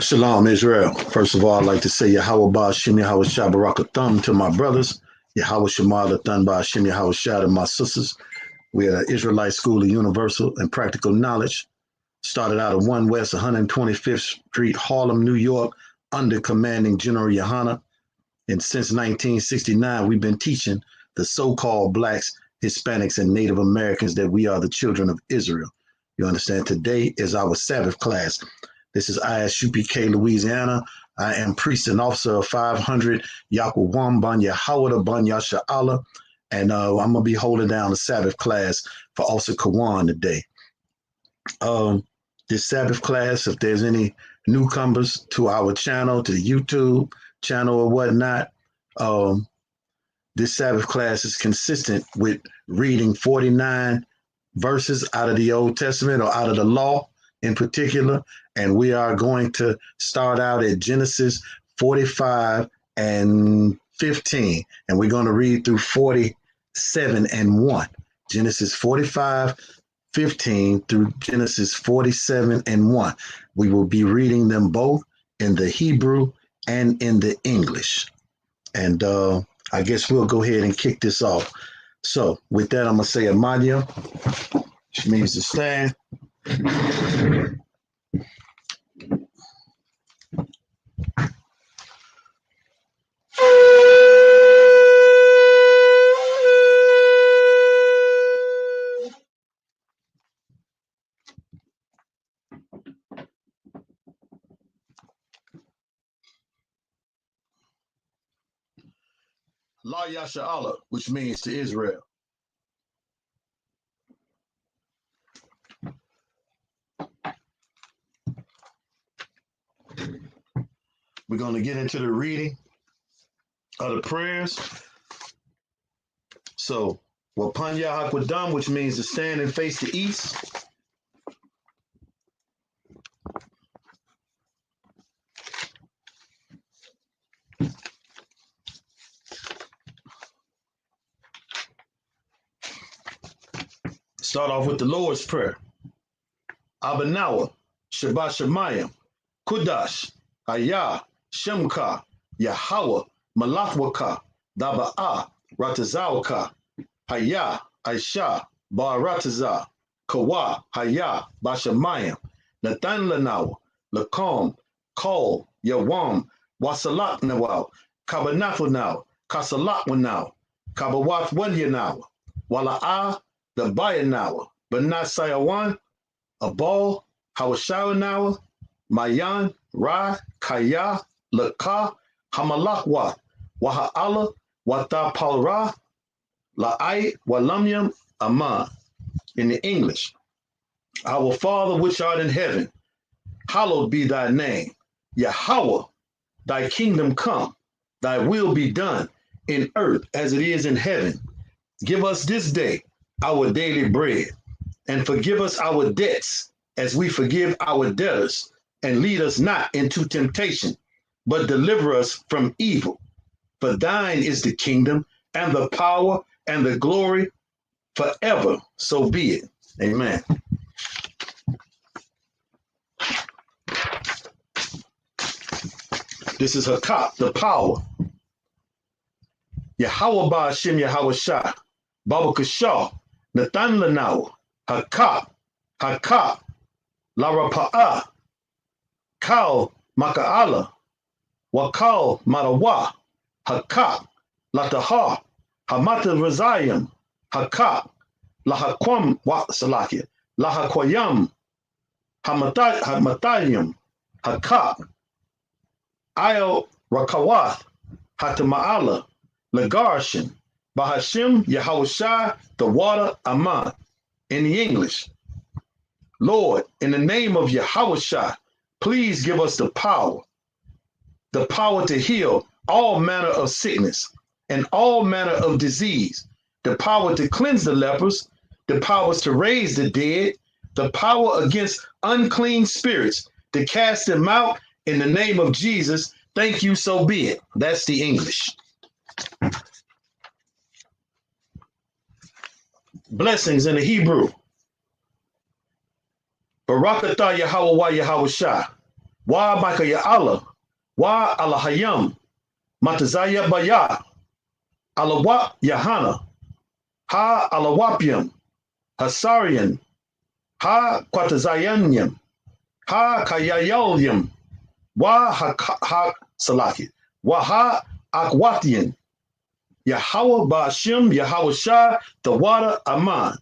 Shalom, Israel. First of all, I'd like to say Yahweh Ba'Shem Yahweh Shah Barakatham to my brothers, Yahweh Shema Lathan Ba'Shem Yahweh Shah to my sisters. We are the Israelite School of Universal and Practical Knowledge. Started out at 1 West 125th Street, Harlem, New York, under commanding General Yohana. And since 1969, we've been teaching the so-called Blacks, Hispanics, and Native Americans that we are the children of Israel. You understand? Today is our Sabbath class. This is ISUPK Louisiana. I am priest and officer of 500 Yaquam Ban Yahawada Ban Yasha'Allah. And I'm going to be holding down the Sabbath class for Officer Kawan today. This Sabbath class, if there's any newcomers to our channel, to the YouTube channel or whatnot, this Sabbath class is consistent with reading 49 verses out of the Old Testament or out of the law in particular. And we are going to start out at Genesis 45 and 15. And we're going to read through 47 and 1. Genesis 45, 15 through Genesis 47 and 1. We will be reading them both in the Hebrew and in the English. And I guess we'll go ahead and kick this off. So with that, I'm going to say Amanya, which means to stand. La Yasha'Allah, which means to Israel. We're going to get into the reading of the prayers. So, Wapanya Hakwadam, which means to stand and face the east. Start off with the Lord's Prayer. Abanawa, Shabbat Shemayim, Kudash, Ayah, Shemka, Yahweh, Malachwaka, Daba'a, Ratazawaka, Hayah, Aisha, Baratazah, Kawa, Hayah, Bashamayim, Nathan Lanawa, Lakom, Kol, Yawam, Wasalak Nawal, Kabanafu now, Kasalak now, Kabawat Wanyanawa, Wala'a, the Bayanawa, Banat Sayawan, Abal, Hawashawanawa, Mayan, Ra, Kaya, Laka, Hamalakwa, Waha'ala, Wata Palra, La'ai, Walamyam, Aman. In the English, our Father which art in heaven, hallowed be thy name. Yahweh, thy kingdom come, thy will be done in earth as it is in heaven. Give us this day our daily bread, and forgive us our debts as we forgive our debtors, and lead us not into temptation, but deliver us from evil. For thine is the kingdom and the power and the glory forever. So be it. Amen. This is Hakak, the power. Yahweh Ba'Shem Yahweh Shah, Baba Kashah, Nathan Lanaw, Hakak, Hakak, Larapa'ah, Kal Maka'ala, Wakal Marawa, Hakak, Lataha, Hamata Razayam, Hakak, Lahakwam Wasalaki, Lahakwayam, Hamatayam, Hakak, Io Rakawath, Hatama'ala, Lagarshan, Bahashim Yahushai, the water Aman. In the English, Lord, in the name of Yahushai, please give us the power to heal all manner of sickness and all manner of disease, the power to cleanse the lepers, the powers to raise the dead, the power against unclean spirits, to cast them out in the name of Jesus. Thank you, so be it. That's the English. Blessings in the Hebrew. Barakatah Yahweh Yahweh Shah. Wa Micah Ya Allah, Wa Alahayam, Matazaya Baya, Alawat Yahana, Ha Alawapium, Hasarian, Ha Quatazayanium, Ha Kayayolium, Wa Ha Salaki, Wa Ha Akwatian, Yahweh Ba'ashim, Yahweh Shah, the water Aman.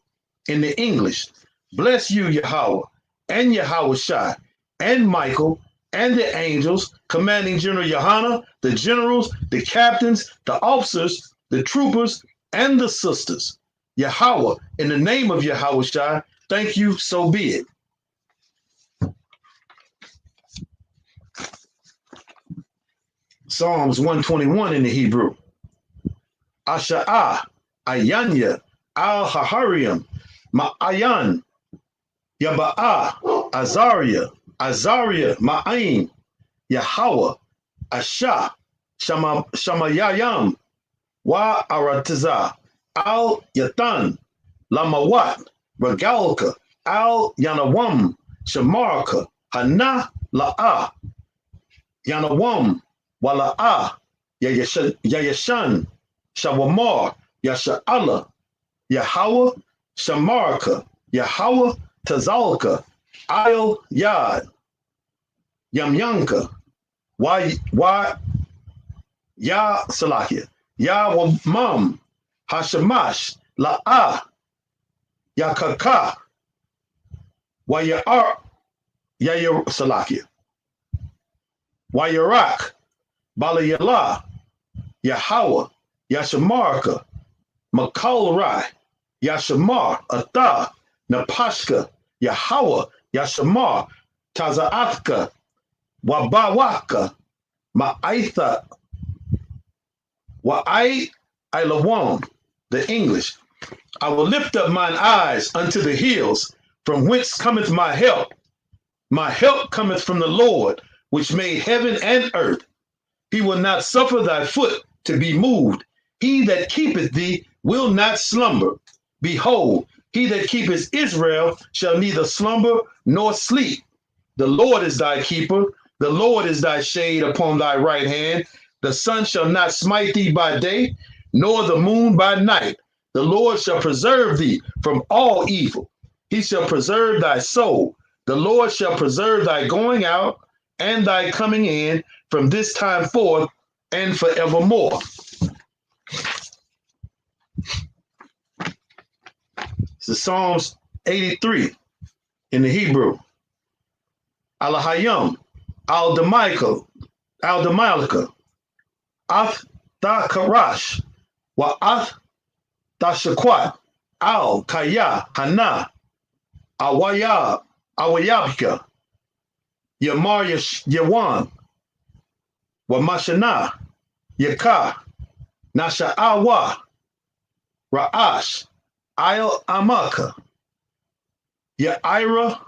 In the English, bless you, Yahweh, and Yahweh Shai, and Michael, and the angels, commanding General Yohana, the generals, the captains, the officers, the troopers, and the sisters. Yahweh, in the name of Yahweh Shai, thank you, so be it. Psalms 121 in the Hebrew. Asha'ah, Ayanya, Al-Hahariam, Ma'ayan, Yaba'ah, Azariah, Ma'ain, Yahweh, Asha, Shamayayam, Wa Aratiza, Al Yatan, Lamawat, Regalka, Al Yanawam, Shamarka, Hana La'ah, Yanawam, Wala'ah, Yayashan, Shawamar, Yasha'Allah, Yahweh, Shamarka, Yahweh, Tazalka, Ayel Yad, Yamyanka, why Ya Salakia, Ya Wamam, Hashamash, La'ah, Yakaka, Wayar, Yayar Salakia, Wayarak, Balayala, Yahweh, Yashamarka, Makal Rai, Yashamar, Atha, Napashka, Yahweh, Yashamar, Tazaatka, Wabawaka, Ma'aitha, Wa'ai Ilawam, the English. I will lift up mine eyes unto the hills, from whence cometh my help. My help cometh from the Lord, which made heaven and earth. He will not suffer thy foot to be moved. He that keepeth thee will not slumber. Behold, he that keepeth Israel shall neither slumber nor sleep. The Lord is thy keeper. The Lord is thy shade upon thy right hand. The sun shall not smite thee by day, nor the moon by night. The Lord shall preserve thee from all evil. He shall preserve thy soul. The Lord shall preserve thy going out and thy coming in from this time forth and forevermore. This is Psalms 83 in the Hebrew. Alahayam, Al-Damalika, Ath-Thakarash, Wa'ath-Tashakwat, Al-Kaya, Hana, Awayabika, Yamar Yawan, Wamashana, Yaka, Nasha'awa, Ra'ash, Ayel Amaka, Ya'ira,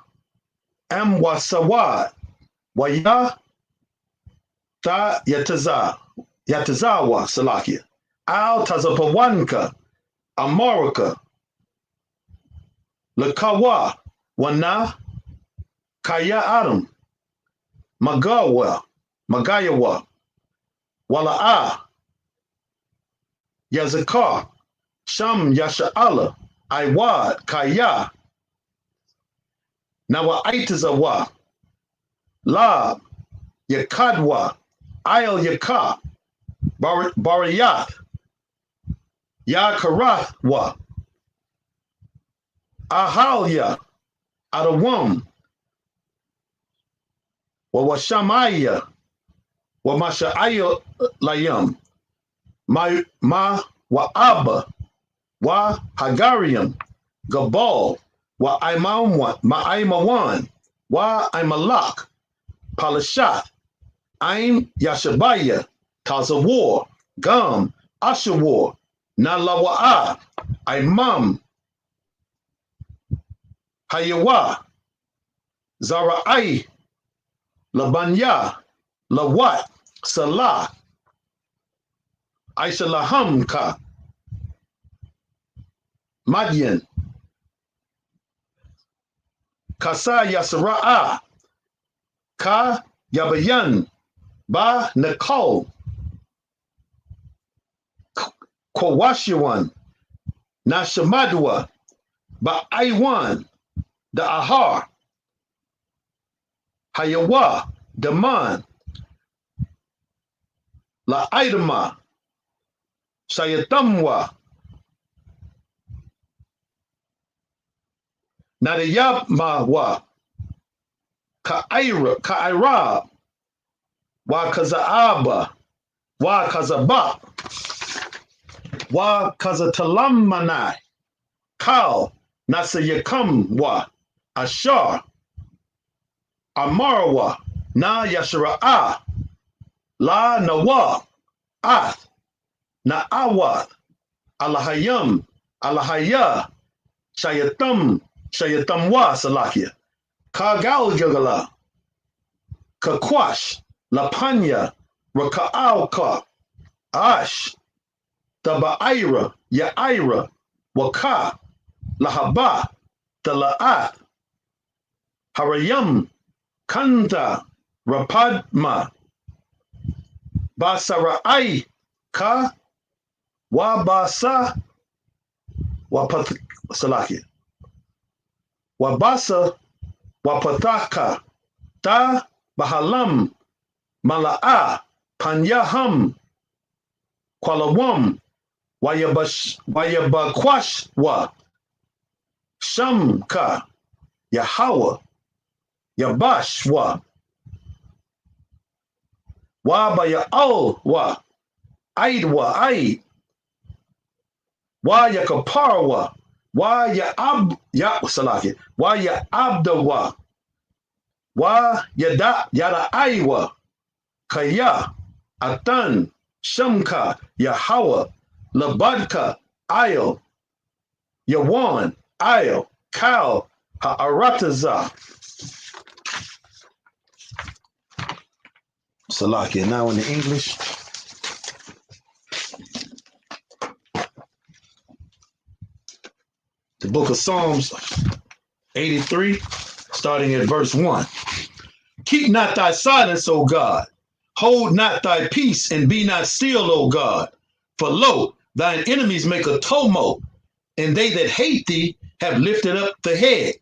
Amwasawad, Waya, Ta Yatazawa, Salakia, Al Tazapawanka, Amarika, Lakawa, Wana, Kaya Adam, Magayawa, Wala'a, Yazakar, Sham Yasha'ala, Iwad, Kaya, Nawa'itazawa, Lab, Yakadwa, Ayel Yaka, Bariyath, Yakarathwa, Ahalya, Adawam, Wawashamaya, Wamasha'aya Layam, Ma Wa'aba, Wa Hagariam, Gabal, Wa Ma'aimawan, Wa Imalak, Palashath, Aim Yashabaya, Tazawar, Gum, Ashawar, Nalawa'a, Imam, Hayawa, Zara'ai, Labanya, Lawat, Salah, Aishalahamka, Madian, Kasa Yasra'a, Ka Yabayan, Ba Nicole, Kwashiwan, Nashamadwa, Ba Aiwan, the Ahar, Hayawa, Daman, La Idama, Shayatamwa, Nadayamawa, Kaira, Wa Kazaaba, Wa Kazaba, Wa Kazatalammanai, Kal, Nasayakamwa, Ashar, Amarwa, Na Yashara'a, La Nawa, Ath, Na'awath, Alahayam, Alahaya, Shayatamwa Salakia, Kagal Jagala, Kakwash, Lapanya, Raka'alka, Ash, Taba'ira, Ya'ira, Waka, Lahaba, Tala'ath, Harayam, Kanta, Rapadma, Basara'ai, Ka, Wabasa, Wapat Salakia, Wabasa, Wapataka, Ta, Bahalam, Mala'a, Panyaham, Kwalawam, Wayabakwashwa, Shamka, Yahawa, Yabashwa, Wabaya'alwa, Aidwa, Aid, Wayakaparwa, Salaki, Wayabdawa, Yada Aiwa, Kaya, Atan, Shamka, Yahawa, Labadka, Ayo, Yawan, Ayo, Kal, Ha'arataza. Salakia. Now in the English. The book of Psalms 83, starting at verse 1. Keep not thy silence, O God. Hold not thy peace, and be not still, O God. For lo, thine enemies make a tumult, and they that hate thee have lifted up the head.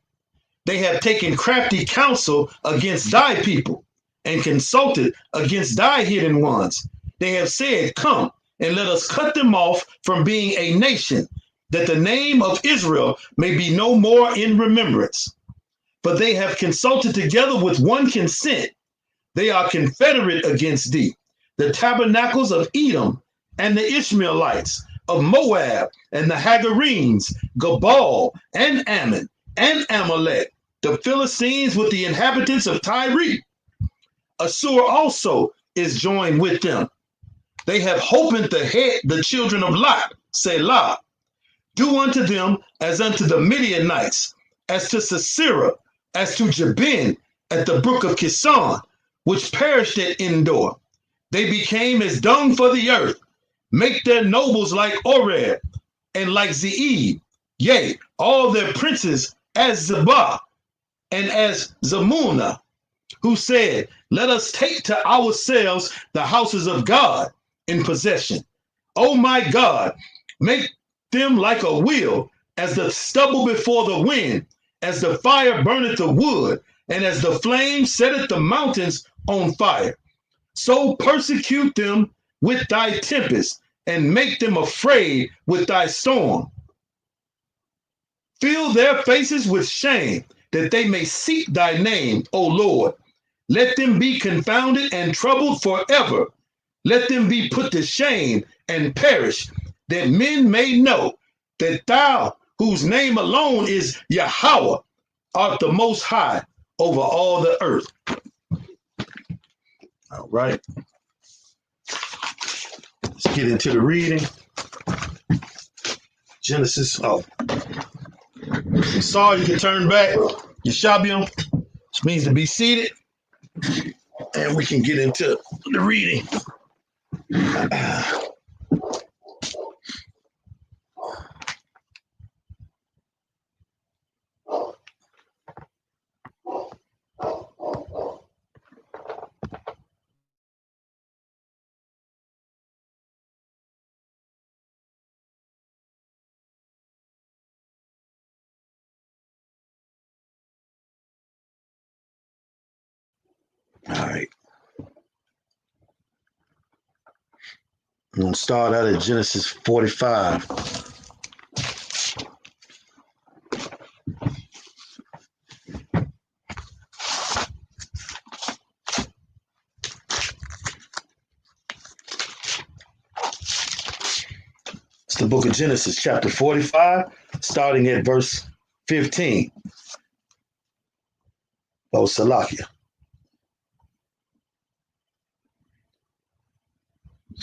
They have taken crafty counsel against thy people, and consulted against thy hidden ones. They have said, come, and let us cut them off from being a nation, that the name of Israel may be no more in remembrance. But they have consulted together with one consent. They are confederate against thee, the tabernacles of Edom, and the Ishmaelites, of Moab, and the Hagarenes, Gabal, and Ammon, and Amalek, the Philistines with the inhabitants of Tyre. Assur also is joined with them. They have holpen the children of Lot, Selah. Do unto them as unto the Midianites, as to Sisera, as to Jabin at the brook of Kison, which perished at Endor. They became as dung for the earth. Make their nobles like Oreb and like Zeeb, yea, all their princes as Zebah and as Zamunah, who said, let us take to ourselves the houses of God in possession. O my God, make them like a wheel, as the stubble before the wind, as the fire burneth the wood, and as the flame setteth the mountains on fire. So persecute them with thy tempest, and make them afraid with thy storm. Fill their faces with shame, that they may seek thy name, O Lord. Let them be confounded and troubled forever. Let them be put to shame and perish, that men may know that thou, whose name alone is Yahweh, art the most high over all the earth. All right. Let's get into the reading. Genesis. Oh. Sorry, you can turn back. Yeshabium, which means to be seated. And we can get into the reading. All right. I'm going to start out at Genesis 45. It's the book of Genesis, chapter 45, starting at verse 15. Oh, Salakia.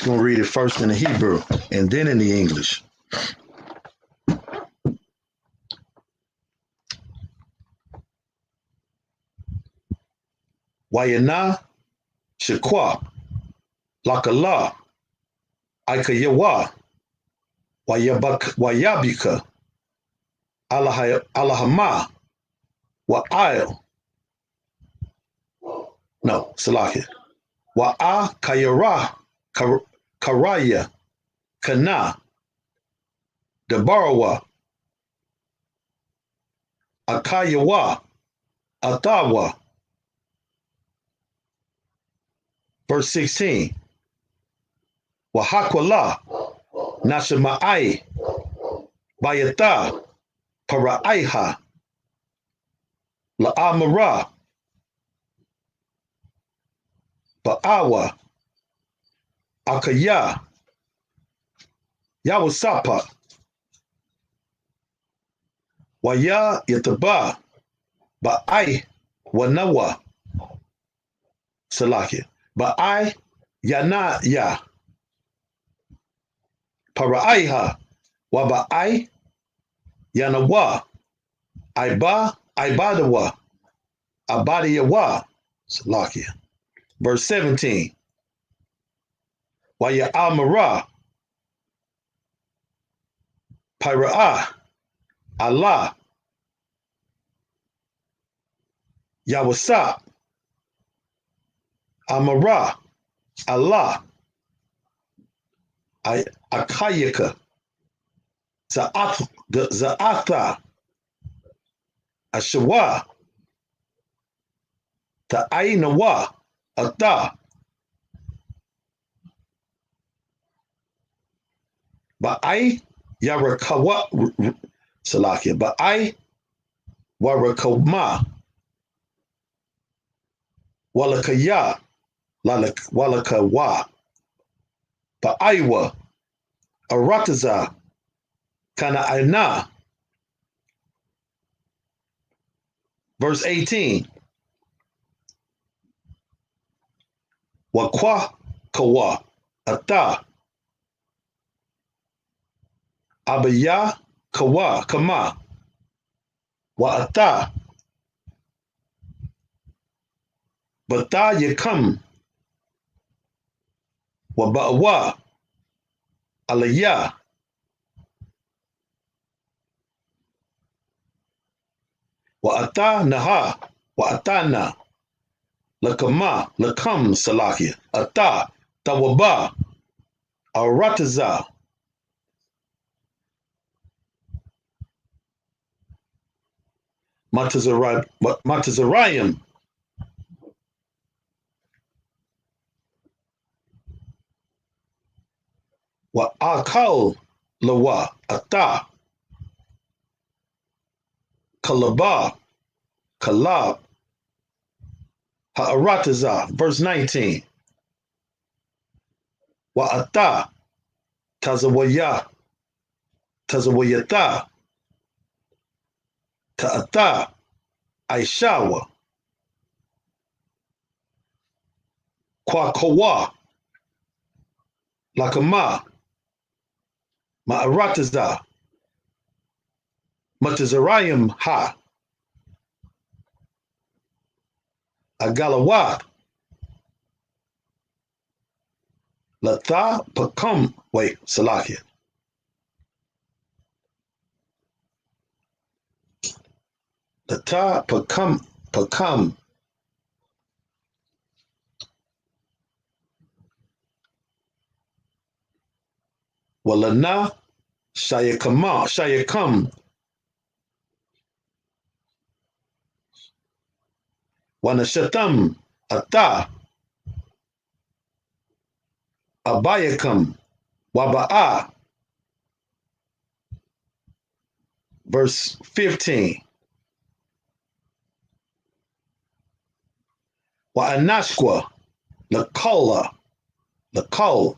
I'm going to read it first in the Hebrew and then in the English. Wayana Shekwa Lakala Ikayawa Wayabika Allahama Wa'il. No, Salakia. Wa'a Kayara Karaya Kana Debarawa Akayawa Atawa. Verse 16. Wahakwala Nashama'ai Bayata Paraiha La'amara Ba'awa Akaya Yawasapa Waya Yataba Ba'ai Wanawa Salakia Ba'ai Yana Ya Paraiha Waba'ai Yanawa Iba Ibadawa Abadiyawa Salakia. Verse 17. Waya Amara Pira'ah Allah Yawasa Amara Allah Akayaka Za'atha Ashawa Ta'ainawa Ata Ba'ai Yarakawa Salakia Ba'ai Warakoma Walakaya Walakawa Ba'aiwa Arataza Kana Aina. Verse 18. Wakwa Kawa Ata Abaya Kawa Kama Wa Ata Bata Yakam Wa Ba'wa Alaya Wa Ata Naha Wa Atana Lakama Lakam Salakia Ata Tawaba Arataza Matazarayim Wa Akal Lawa Ata Kalaba Kalab Ha'arataza. Verse 19. Wa Ata Tazawaya Tazawayata Ta'ata Aishawa Kwakawa Lakama Ma'arataza Matazarayim Ha Agalawa Lata Pakam. Wait, Salakia. Lata Pakam Walana Shayakam Wanashatam Ata Abayakam Waba'a. Verse 15. Wa Anashqua Lakola Lakol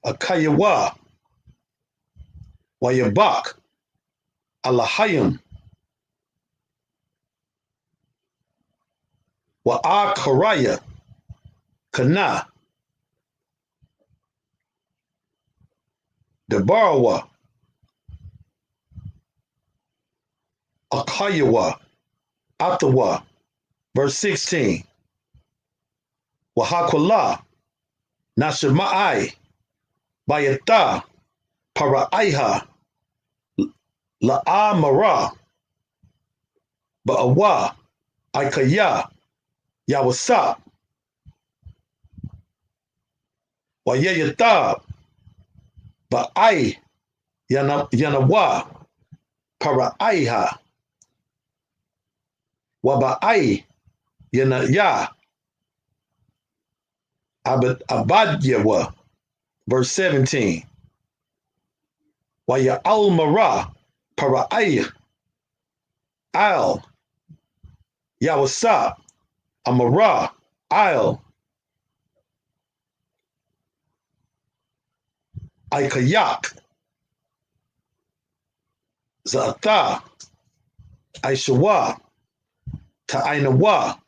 Akayawa Wayabak Alahayim Wa Akaraya Kana Debarawa Akayawa Atawa. Verse 16. Wahakwala Nashamai Bayata Paraiha La'amara Ba'awa Aikaya Yawasa Wayayata Ba'ai Yanawa Paraiha Waba'ai Yanaya Abadyawa. Verse 17. Waya Almara Paraiha Al Yawasa Amara Al Aikayak Za'ata Aishawa Ta'ainawa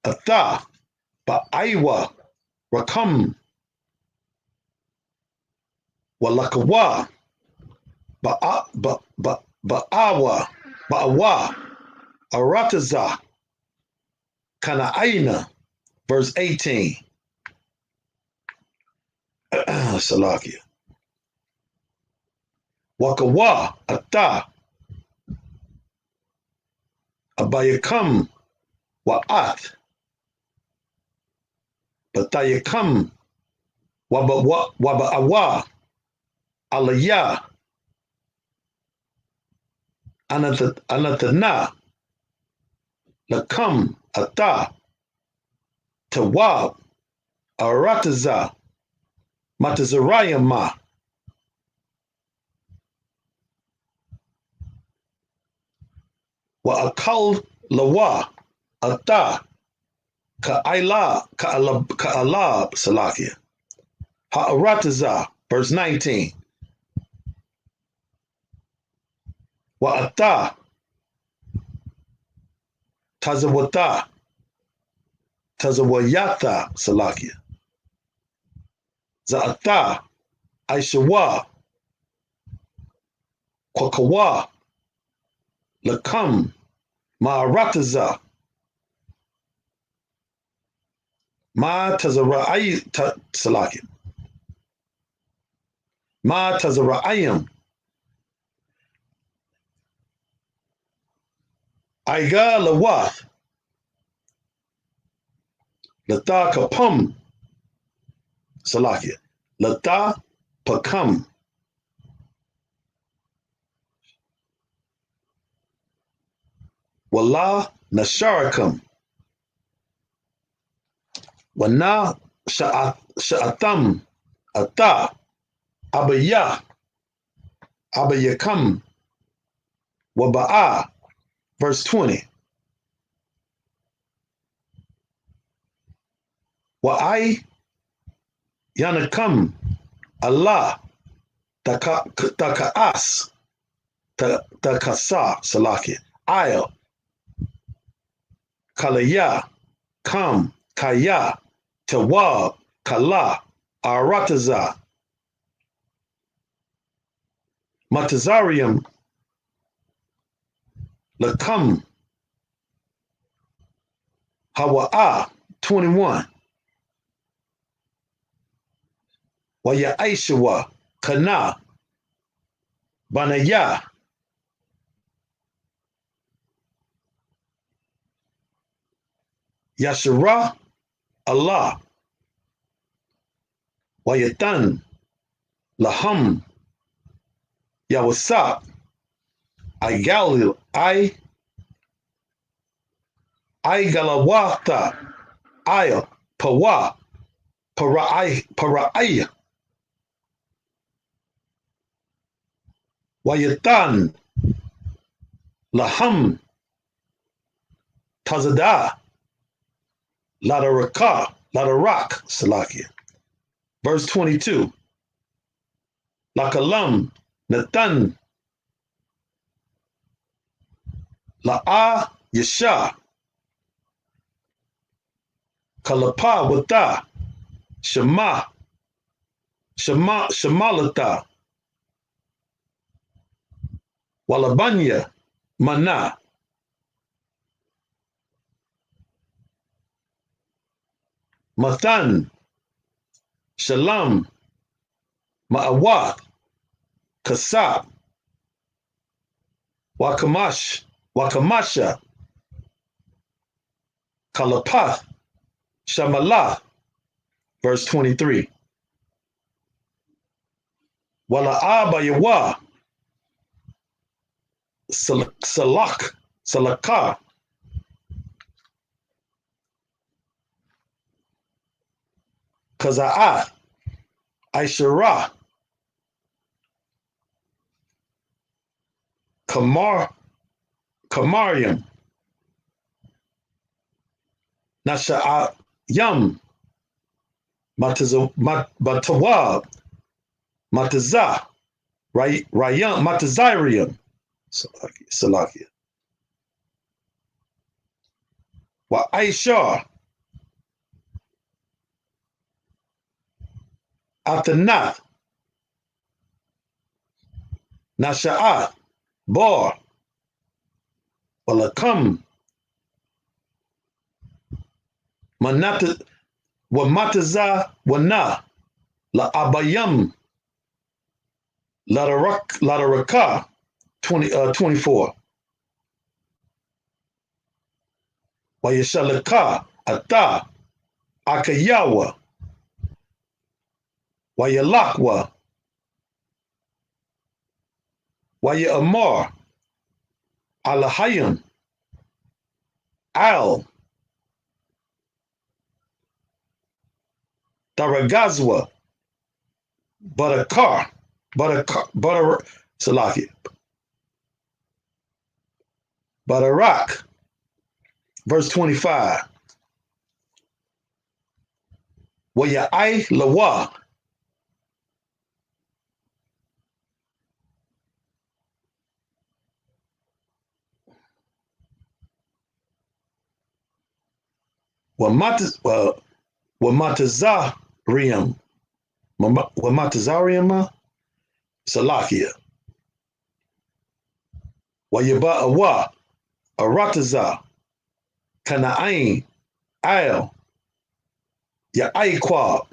Ata Ba'aiwa Rakam Walakawa Ba'awa Arataza Kana'aina. Verse 18. Salakia. Wakawa Ata Abayakam Wa'ath Batayakam Waba'awa Alaya Anatana Lakam Ata Tawab Arataza Matazarayama Wa Akal Lawa Ata Ka'alab Salakia Ha'arataza. Verse 19. Wa Ata Tazawata Tazawayata Salakia Za'ata Aishawa Kwakawa Lakam Ma'arataza Ma Tazara'ay Salakia Ma Tazara'ayim Aiga Lawath Lata Kapum Salakia Lata Pakam Wala Nasharakam Wana Sha'atam Ata Abayakam Waba'a. Verse 20. Wa'ai Yanakam Allah Taka'as Takasa Salaki Ayel Kalaya Kam Kaya Tawab Kala Arataza Matazarium Lakam Hawa'a. 21. Waya Aishawa Kana Banaya Yashara Allah Wayatan Laham Yawasa I ay galawata, aya, pawa, paraaya, wayatan, laham, tazada, ladarak, Salakia. Verse 22, lakalam, nathan, la'a, yasha, kalapa, wata, shamalata, walabanya, mana, mathan, shalom, ma'awat, kasab, wakamasha, kalapath, shamalah. Verse 23. Wala'aba yawa, salaka, kaza'ah, aishara, kamariam, nasha'ayam, matawab, matazah, rayam, matazirium, Salakia, wa aishar, atanath, nasha'at, bar, walakam, manata, wa matazah, wa na, la abayam, ladaraka, 24. Wayashalaka, ata, akayawa, wayalakwa, wayamar, alahayim, al, daragazwa, butter, Salaki, Batarak. Verse 25. Waya'ai lawa, wamatazarium, Salakia, Wayaba'awa, Arataza, Kana'ain, Al, Ya'aiqab,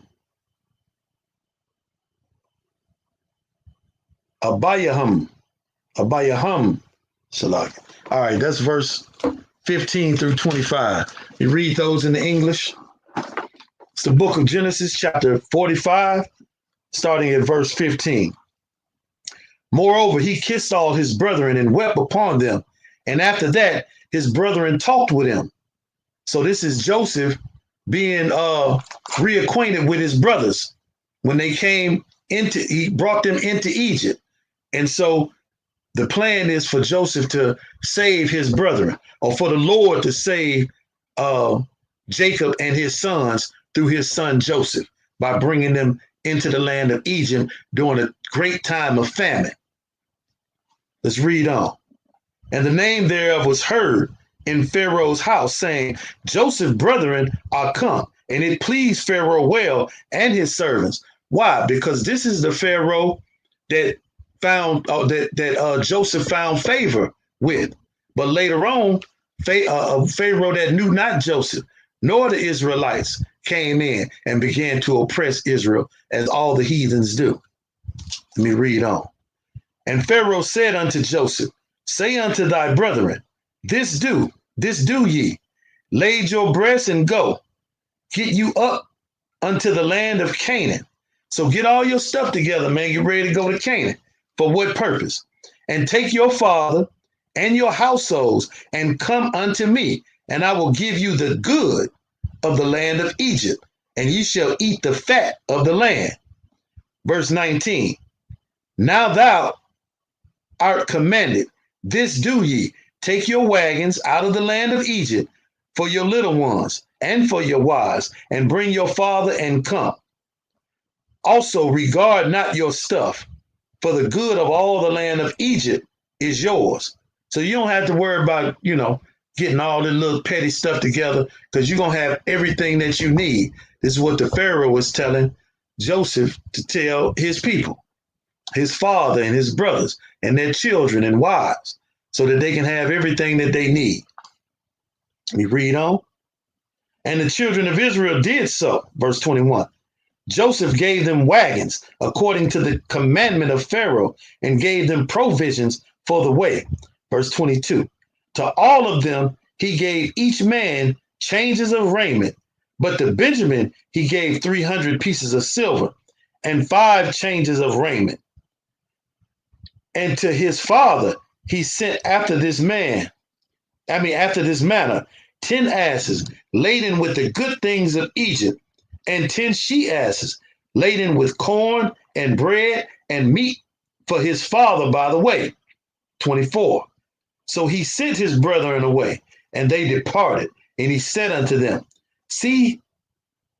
Abayaham, Salakia. All right, that's verse 15 through 25. You read those in the English. It's the book of Genesis, chapter 45, starting at verse 15. Moreover, he kissed all his brethren and wept upon them. And after that, his brethren talked with him. So this is Joseph being reacquainted with his brothers when they came he brought them into Egypt. And so the plan is for Joseph to save his brethren, or for the Lord to save Jacob and his sons through his son Joseph by bringing them into the land of Egypt during a great time of famine. Let's read on. And the name thereof was heard in Pharaoh's house, saying, Joseph's brethren are come. And it pleased Pharaoh well and his servants. Why? Because this is the Pharaoh that found Joseph found favor with. But later on, Pharaoh that knew not Joseph, nor the Israelites, came in and began to oppress Israel, as all the heathens do. Let me read on. And Pharaoh said unto Joseph, say unto thy brethren, this do ye, lade your breasts and go, get you up unto the land of Canaan. So get all your stuff together, man. Get ready to go to Canaan. For what purpose? And take your father and your households and come unto me, and I will give you the good of the land of Egypt, and ye shall eat the fat of the land. Verse 19. Now thou art commanded, this do ye, take your wagons out of the land of Egypt for your little ones and for your wives, and bring your father and come. Also regard not your stuff, for the good of all the land of Egypt is yours. So you don't have to worry about, getting all the little petty stuff together, because you're going to have everything that you need. This is what the Pharaoh was telling Joseph to tell his people, his father and his brothers and their children and wives, so that they can have everything that they need. We read on. And the children of Israel did so. Verse 21. Joseph gave them wagons according to the commandment of Pharaoh, and gave them provisions for the way. Verse 22. To all of them he gave each man changes of raiment, but to Benjamin he gave 300 pieces of silver and 5 changes of raiment. And to his father he sent after this manner, 10 asses laden with the good things of Egypt, and 10 she asses laden with corn and bread and meat for his father by the way. 24. So he sent his brethren away, and they departed. And he said unto them, see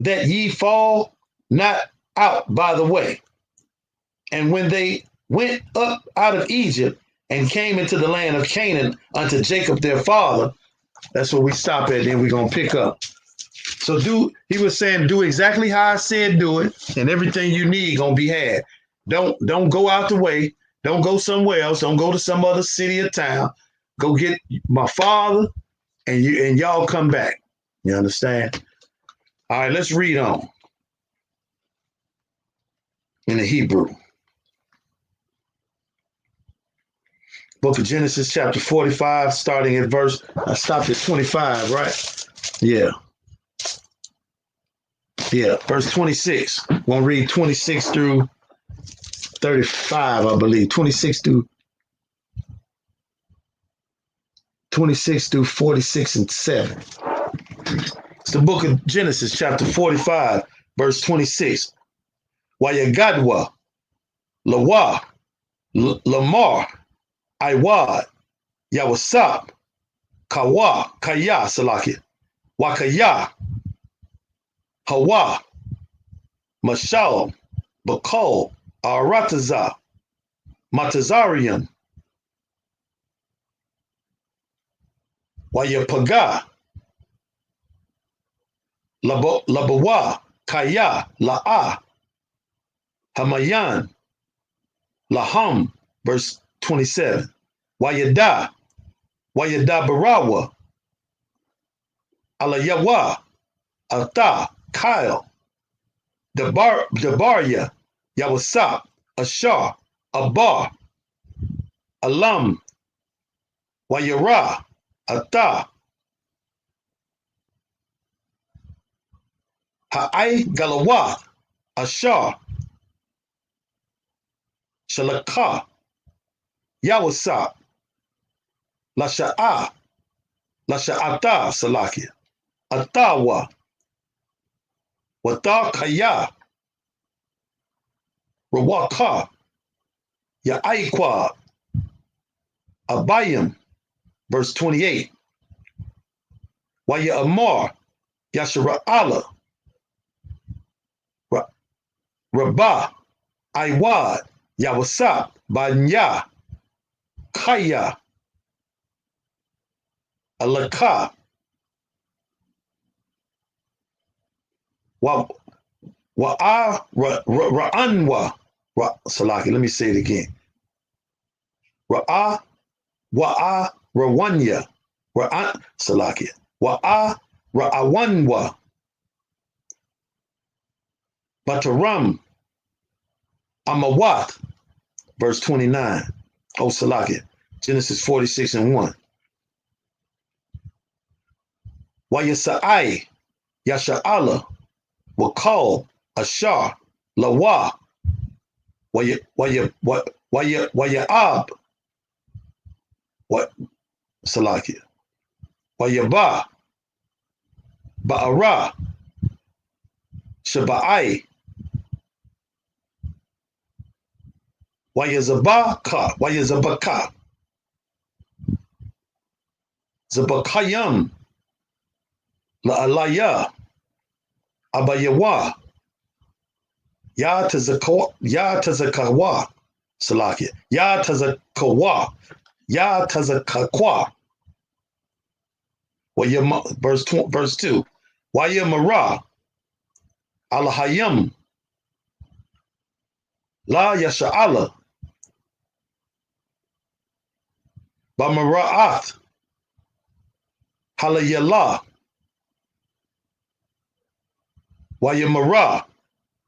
that ye fall not out by the way. And when they went up out of Egypt and came into the land of Canaan unto Jacob their father, that's where we stop at, then we're going to pick up. So he was saying, do exactly how I said do it, and everything you need going to be had. Don't go out the way. Don't go somewhere else. Don't go to some other city or town. Go get my father, and y'all come back. You understand? All right, let's read on in the Hebrew. Book of Genesis, chapter 45, starting at I stopped at 25, right? Yeah. Yeah, verse 26. We'll read 26 through 35, I believe. 26 through 46 and 7. It's the book of Genesis, chapter 45, verse 26. Wayagadwa, Lawa, Lamar, Iwad, Yawasap, Kawa, Kaya, Salaki, Wakaya, Hawa, Mashal, Bakal, Arataza, Matazarian, Wayapaga, Labawa, Kaya, La'a, Hamayan, Laham, verse 27. Wayada Barawa, Alayawa, Ata, Kyle, Dabarya, Yawasap, Ashar, Abar, Alam, Wayara, Ata, Ha'ai Galawa, Ashar, Shalaka, Yawasap, Lasha'ata, Salakia, Atawa, Watakaya, Rawaka, Ya'aiqua, Abayim, verse 28. Waya Amar, Yashara'ala, Rabah, Iwad, Yawasap, Banya, Kaya, Alaka, Ra'anwa, Salaki, let me say it again. Rawanya, Salaki, Ra'awanwa, Bataram, Amawat, verse 29. Oh, Salaki, Genesis 46 and 1. Wayasa'ai, Yasha'ala, Wakal, Ashar, Lawa, Waya'ab, Salakia, Wayaba, Ba'ara, Shabba'i, Wayazabaka, Zabakayam, La'alaya, Abayawa, Yatazakawa, Salakia, Yatazakawa, Yatazakakwa, verse 2, Wayamara, Alahayam, La Yasha'ala, Bamara'at, Halayallah, Wayamara,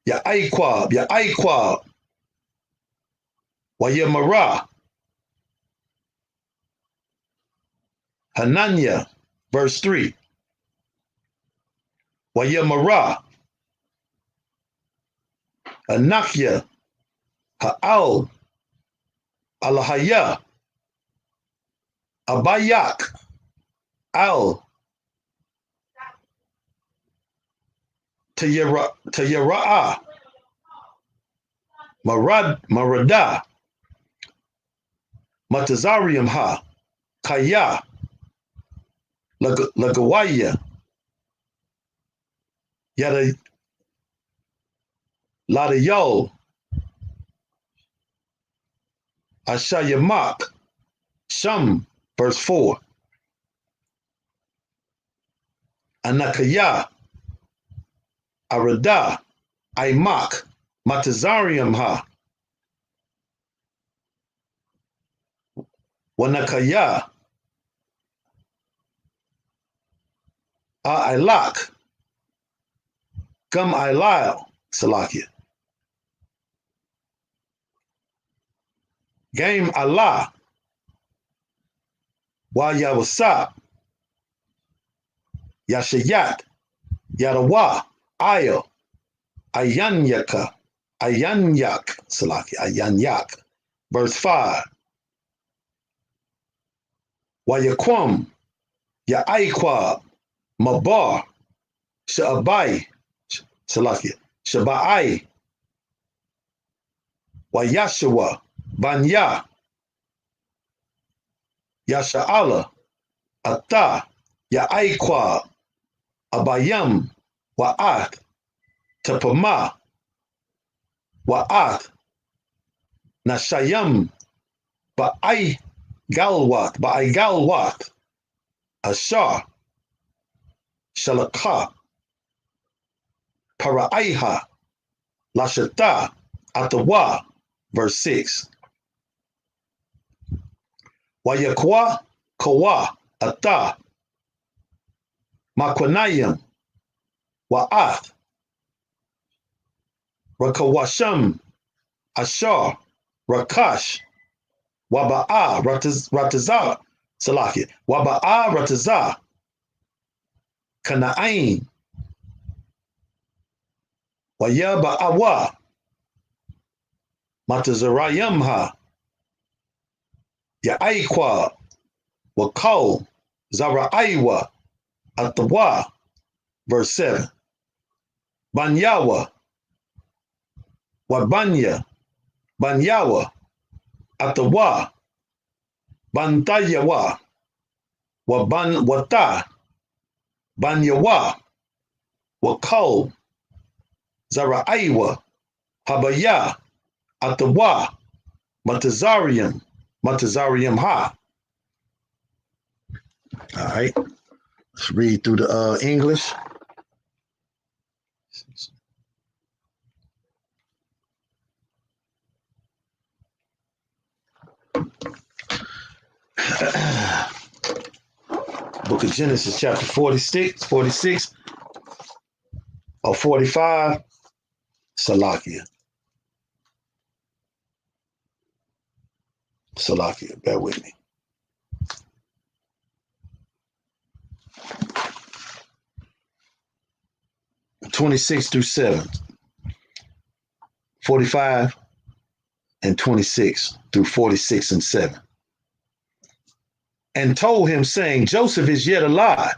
Ya'aiqab, Wayamara, Hananya, verse 3, Wayamara, Anakya, Ha'al, Alahaya, Abayak, Al, Tayara'a, Marada, Matazarium Ha, Kaya, Lagawaya, Yada, Ladayo, Ashayamak, Sham, verse 4, Anakaya, Arada, Aimak, Matazarium Ha, Wanakaya, Ailak, Gum Ailal, Salakia, Game Allah, Wayawasab, Yashayat, Yadawa, Ayo, Ayanyak, Salaki, Ayanyak, verse 5, Wayaquam, Ya'aiqab, Mabar, Sha'abai, Salaki, Shabba'i, Wayashua, Banya, Yasha'ala, Ata, Ya'aiqab, Abayam, Wa'at, Tapama, Wa'at, Nashayam, Ba'ai Galwat, Ashar, Shalaka, Paraiha, Lashata, Atawa, verse 6. Wayakwa, Kawa, Ata, Makwanayam, Wa'ath, Rakawasham, Ashar, Rakash, Waba'a, Ratazah, Salaki, Waba'a, Ratazah, Kana'ain, Wayaba'awa, Matazarayamha, Ya'aiqab, Wakal, Zara'aiwa, Atawa, verse 7. Banyawa, Wabanya, Banyawa, Atawa, Bantayawa, Wata, Banyawa, Wakal, Zara'aiwa, Habaya, Atawa, Matazarium Ha. All right, let's read through the English. Book of Genesis, chapter 46, or 45, Salakia, bear with me. (26 through 7), 45, and 26 through 46 and 7. And told him, saying, Joseph is yet alive.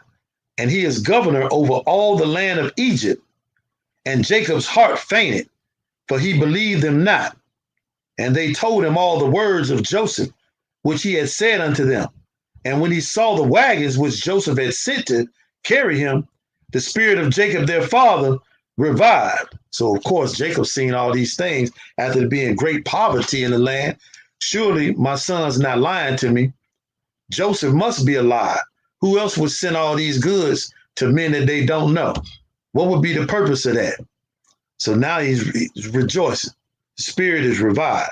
and he is governor over all the land of Egypt. And Jacob's heart fainted, for he believed them not. And they told him all the words of Joseph, which he had said unto them. And when he saw the wagons which Joseph had sent to carry him, the spirit of Jacob their father revived. So, of course, Jacob seen all these things after there being great poverty in the land. Surely my son's not lying to me. Joseph must be alive. Who else would send all these goods to men that they don't know? What would be the purpose of that? So now he's rejoicing. The spirit is revived.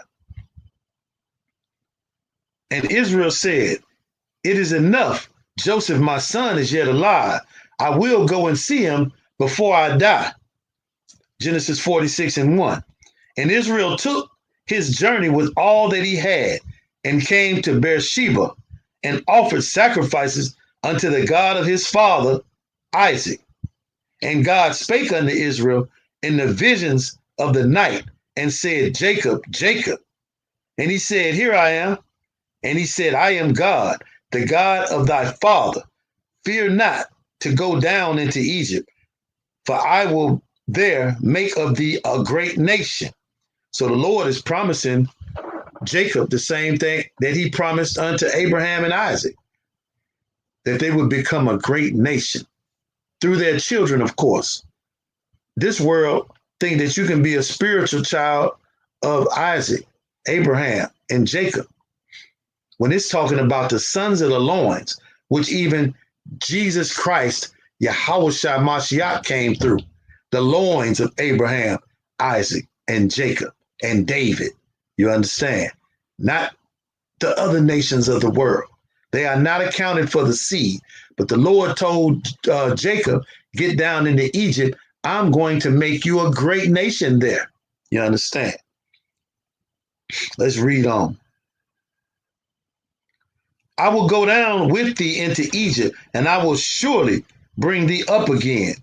And Israel said, it is enough. Joseph, my son, is yet alive. I will go and see him before I die. Genesis 46:1. And Israel took his journey with all that he had and came to Beersheba and offered sacrifices unto the God of his father, Isaac. And God spake unto Israel in the visions of the night and said, Jacob, Jacob. And he said, here I am. And he said, I am God, the God of thy father. Fear not to go down into Egypt, for I will there make of thee a great nation. So the Lord is promising Jacob the same thing that he promised unto Abraham and Isaac, that they would become a great nation through their children, of course. This world think that you can be a spiritual child of Isaac, Abraham, and Jacob, when it's talking about the sons of the loins, which even Jesus Christ, Yahushua Mashiach, came through, the loins of Abraham, Isaac, and Jacob, and David. You understand? Not the other nations of the world. They are not accounted for the seed. But the Lord told Jacob, get down into Egypt. I'm going to make you a great nation there. You understand? Let's read on. I will go down with thee into Egypt, and I will surely bring thee up again.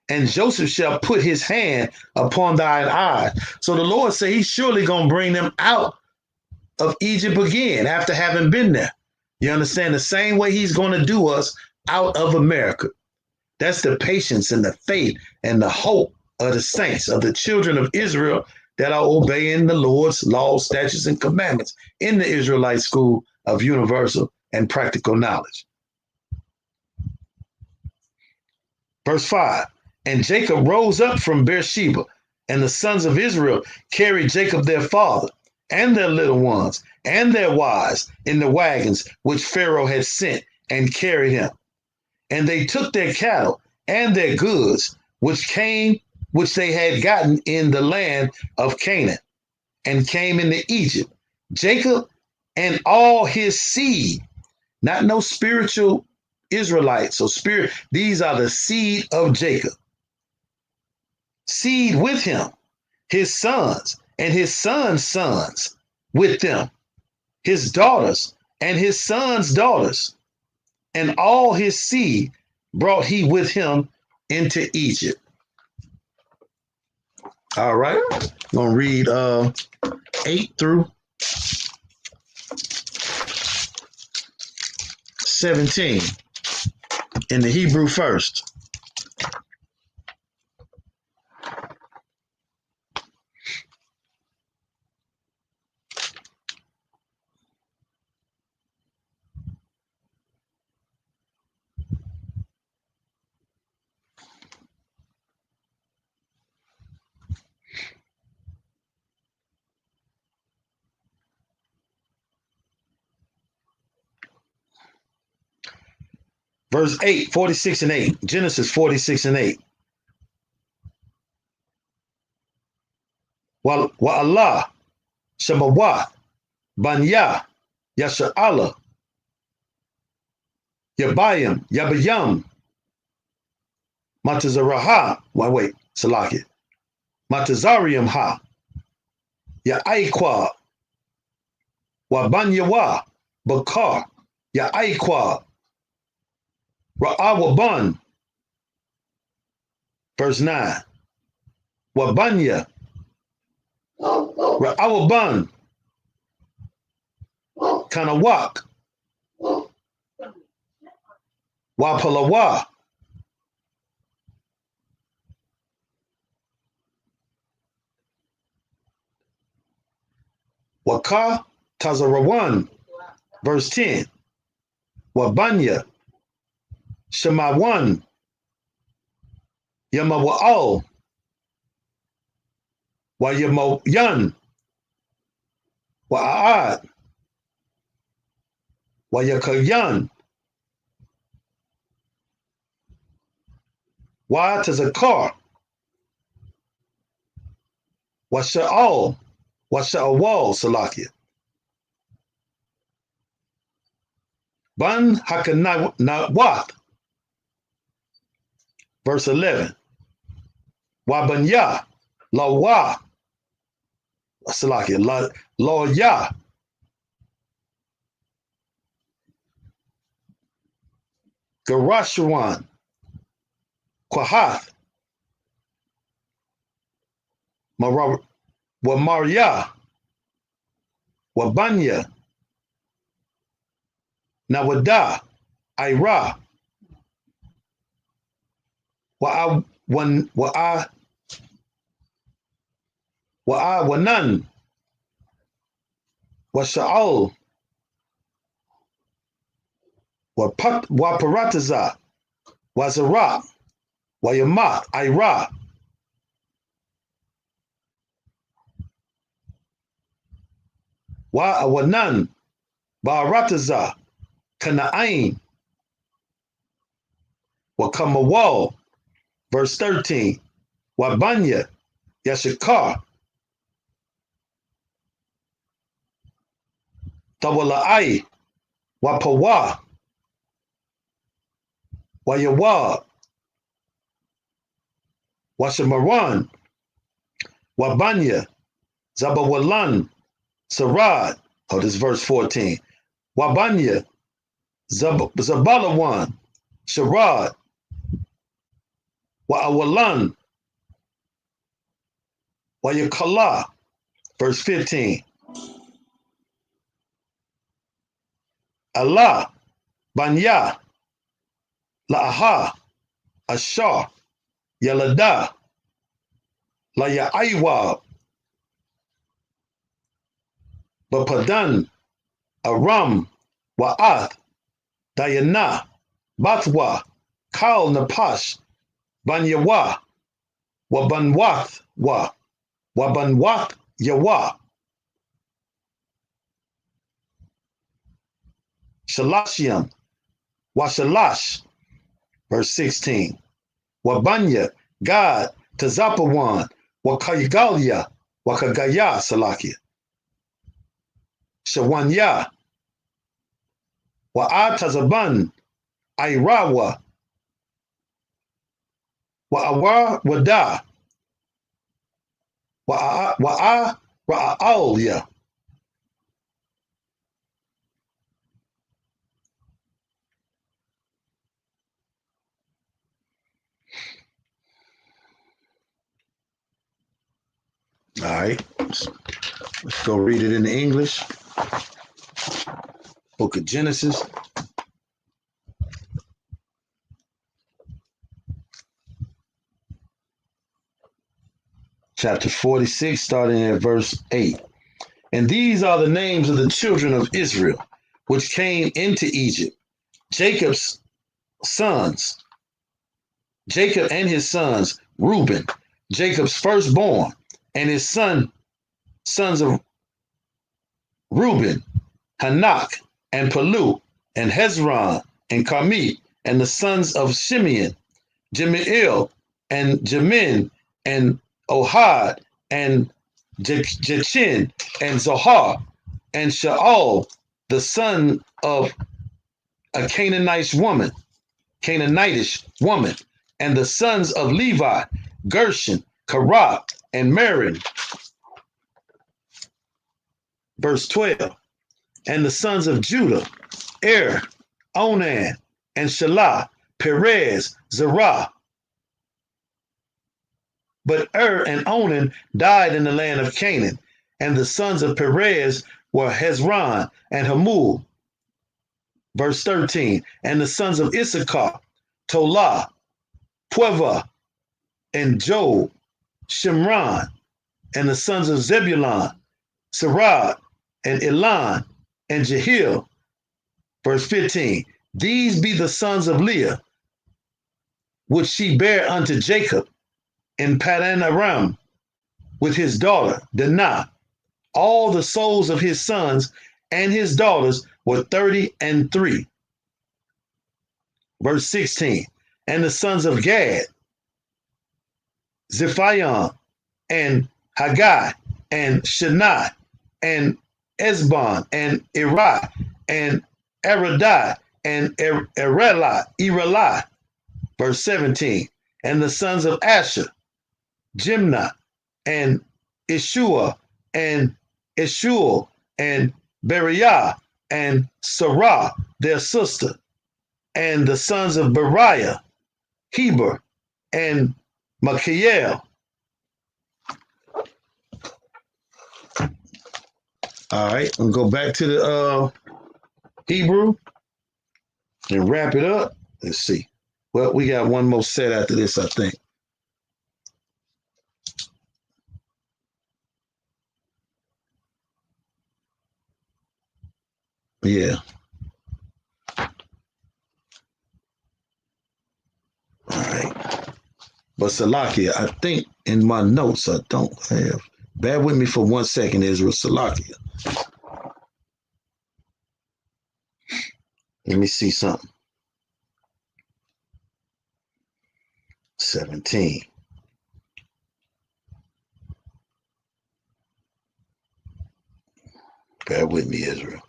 And Joseph shall put his hand upon thine eyes. So the Lord said he's surely going to bring them out of Egypt again after having been there. You understand? The same way he's going to do us out of America. That's the patience and the faith and the hope of the saints, of the children of Israel that are obeying the Lord's laws, statutes, and commandments in the Israelite school of universal and practical knowledge. Verse 5, and Jacob rose up from Beersheba, and the sons of Israel carried Jacob their father, and their little ones, and their wives in the wagons which Pharaoh had sent, and carried him. And they took their cattle and their goods, which they had gotten in the land of Canaan, and came into Egypt. Jacob and all his seed, not no spiritual Israelites. So these are the seed of Jacob. Seed with him, his sons and his sons' sons with them, his daughters and his sons' daughters, and all his seed brought he with him into Egypt. All right, I'm going to read 8 through 17 in the Hebrew first. Verse 8, 46 and 8, Genesis 46 and 8. Wa Allah, Shabawah, Banya, Yasha'Allah, Yabayim, Yabayam, Matazaraha, Salaki, Matazarium Ha, Ya'aiqua, Wabanyawa, Bakar, Ya'aiqua, Ra'awaban, verse 9. Wabanya, Ra'awaban, Kanawak, Wapalawa, Waka Tazarawan, verse 10. Wabanya Shemawan Yamawa'al Wayamoyan Wa'ad Wayakayan Wa-Tazakar Washa'al Washa'awal Salakia Ban Hakanawat, verse 11. Wabanya Lawa Salakia Lawya Garashawan Kwahath Wamaria Wabanya Nawada Ira Wanan Washa'al Waparataza Wazara Wayamat Ira Wanan Barataza Kana'ain Wakamawal, verse 13. Wabanya Yashakar Tawala'ai Wapawa Wayawa Washamaran Wabanya Zabawalan Sarad. Oh, this is verse 14. Wabanya Zabalawan Sharad Wa'awalan Wayakala, verse 15. Allah Banya La'aha Ashar Yalada Laya'aiwa Bapadan Aram Wa'ath Dayana Bathwa Kal Napash Banyawa Wabanwath Wabanwath Yawa Shalashiam Washalash, verse 16. Wabanya God Tazapawan Wakaygalia Wakagaya Salakia Shawanya Wa'atazaban Airawa Wa'awa Wada Wa'a Ra'alia. All right, let's go read it in the English. Book of Genesis. Chapter 46, starting at verse 8. And these are the names of the children of Israel, which came into Egypt. Jacob's sons, Jacob and his sons, Reuben, Jacob's firstborn, and his sons of Reuben, Hanak, and Palu, and Hezron, and Carmi, and the sons of Shimeon, Jemiel, and Jamin, and Ohad, and Jachin, and Zohar, and Shaul, the son of a Canaanitish woman, and the sons of Levi, Gershon, Karab, and Merin. Verse 12. And the sons of Judah, Onan, and Shelah, Perez, Zerah. But and Onan died in the land of Canaan, and the sons of Perez were Hezron and Hamul. Verse 13. And the sons of Issachar, Tolah, Pueva, and Job, Shimron. And the sons of Zebulun, Sarad, and Elon, and Jehiel. Verse 15. These be the sons of Leah, which she bare unto Jacob in Paddan Aram with his daughter Dinah. All the souls of his sons and his daughters were 30 and 3. Verse 16. And the sons of Gad, Ziphion, and Haggai, and Shannai, and Esbon, and Eri, and Eradai, and Erelai. Verse 17. And the sons of Asher, Jimnah, and Ishua, and Ishuel, and Beriah, and Sarah, their sister, and the sons of Beriah, Heber, and Machiel. All right, I'm gonna go back to the Hebrew and wrap it up. Let's see. Well, we got one more set after this, I think. Yeah. All right. But Salakia, I think in my notes I don't have. Bear with me for 1 second, Israel. Salakia. Let me see something. 17. Bear with me, Israel.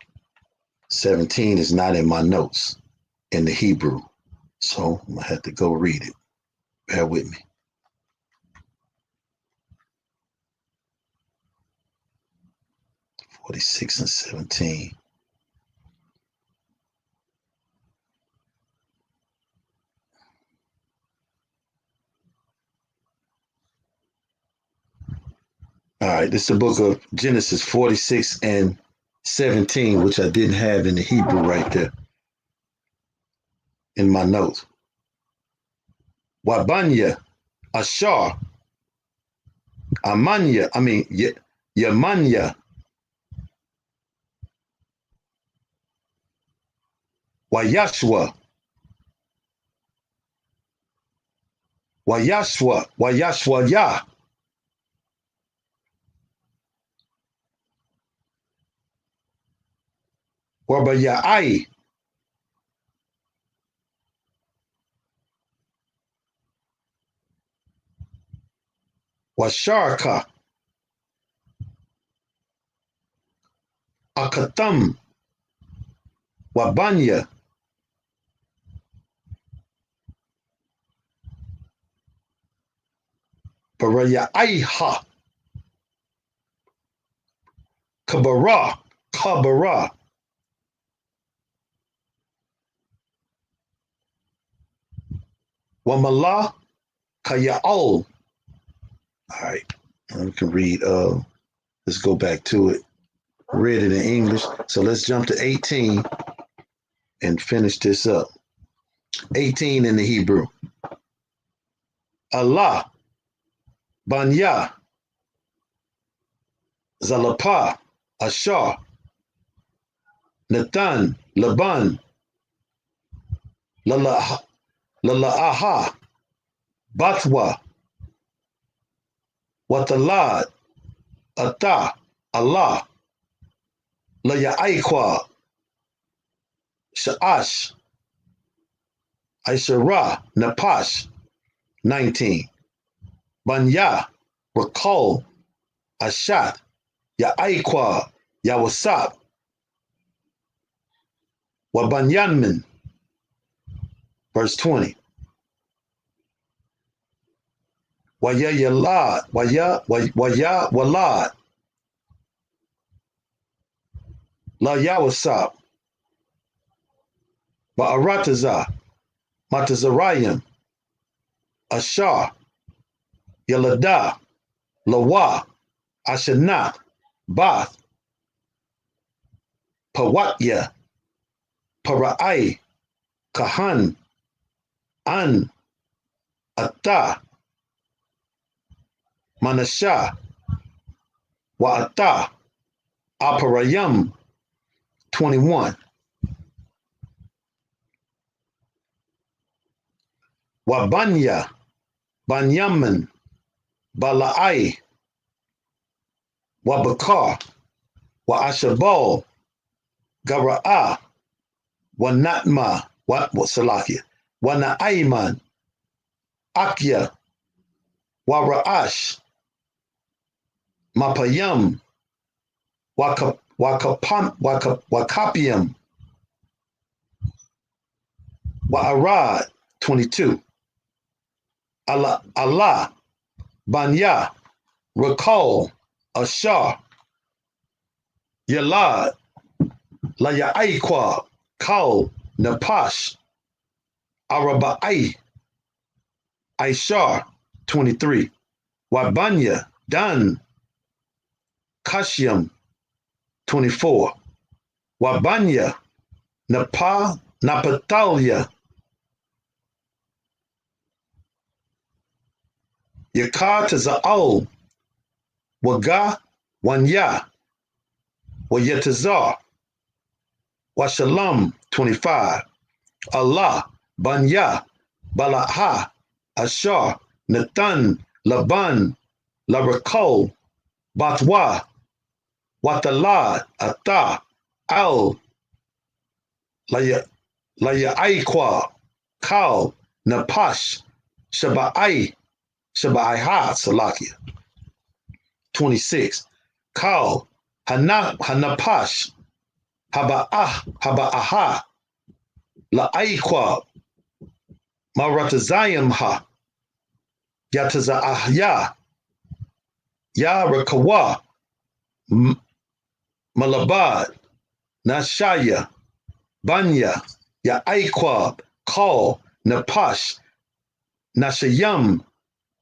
17 is not in my notes in the Hebrew. So I'm going to have to go read it. Bear with me. (46 and 17). All right, this is the book of Genesis 46 and 17, which I didn't have in the Hebrew right there in my notes. Wabanya, Ashar, Yamanya, Wayashwa, Ya, Wabayai, Washarka, Akatham, Wabanya, Barayaiha, Kabara, Wamala, Kaya'ol. All right, we can read. Let's go back to it. Read it in English. So let's jump to 18 and finish this up. 18 in the Hebrew. Allah, Banya, Zalapa, Ashar, Nathan, Laban, Lala'aha, Batwa, Watalad, Ata, Allah, Laya'aiqua, Sha'ash, Aishara, Napash. 19. Banya, Rakol, Ashat, Ya'aiqua, Yawasab, Wabanyanmin. Verse 20. Waya Yalad, Waya Walad, La Yawasab, Ba'arataza, Matazarayim, Ashar, Yalada, Lawa, Ashanah, Bath, Pawatya, Para'ai, Kahan, An, Ata, Manasha, Wa'ata, Aparayam, 21. Wabanya, Banyamin, Balai, Wabakar, Waashabal, Gara'ah, Wanatma, Salakia, Wanaiman, Akya, Waraash, Mapayam, Wakapiam, Wa'arad, 22. Allah, Banya, Rakal, Ashar, Yalad, Layaiqua, Kal, Napash, Arabai, Aishar, 23. Wabanya, Dan, Kashyam, 24. Wabanya, Napatalia, Yakar Taza'al, Waga, Wanya, Wayetazar, Washalam, 25. Allah, Banya, Balaha, Ashar, Nathan, Laban, Larakol, Batwa, Watalad, Ata, Al, Layaiqua, Kal, Napash, Shaba'ai, Shaba'aiha, Salakia. 26. Kal, Hanapash, Haba'aha, La'aiqua, Maratazayamha, Yataza'ahya, Yarakawa, Malabad, Nashaya, Banya, Ya'aiqua, Kal, Napash, Nashayam,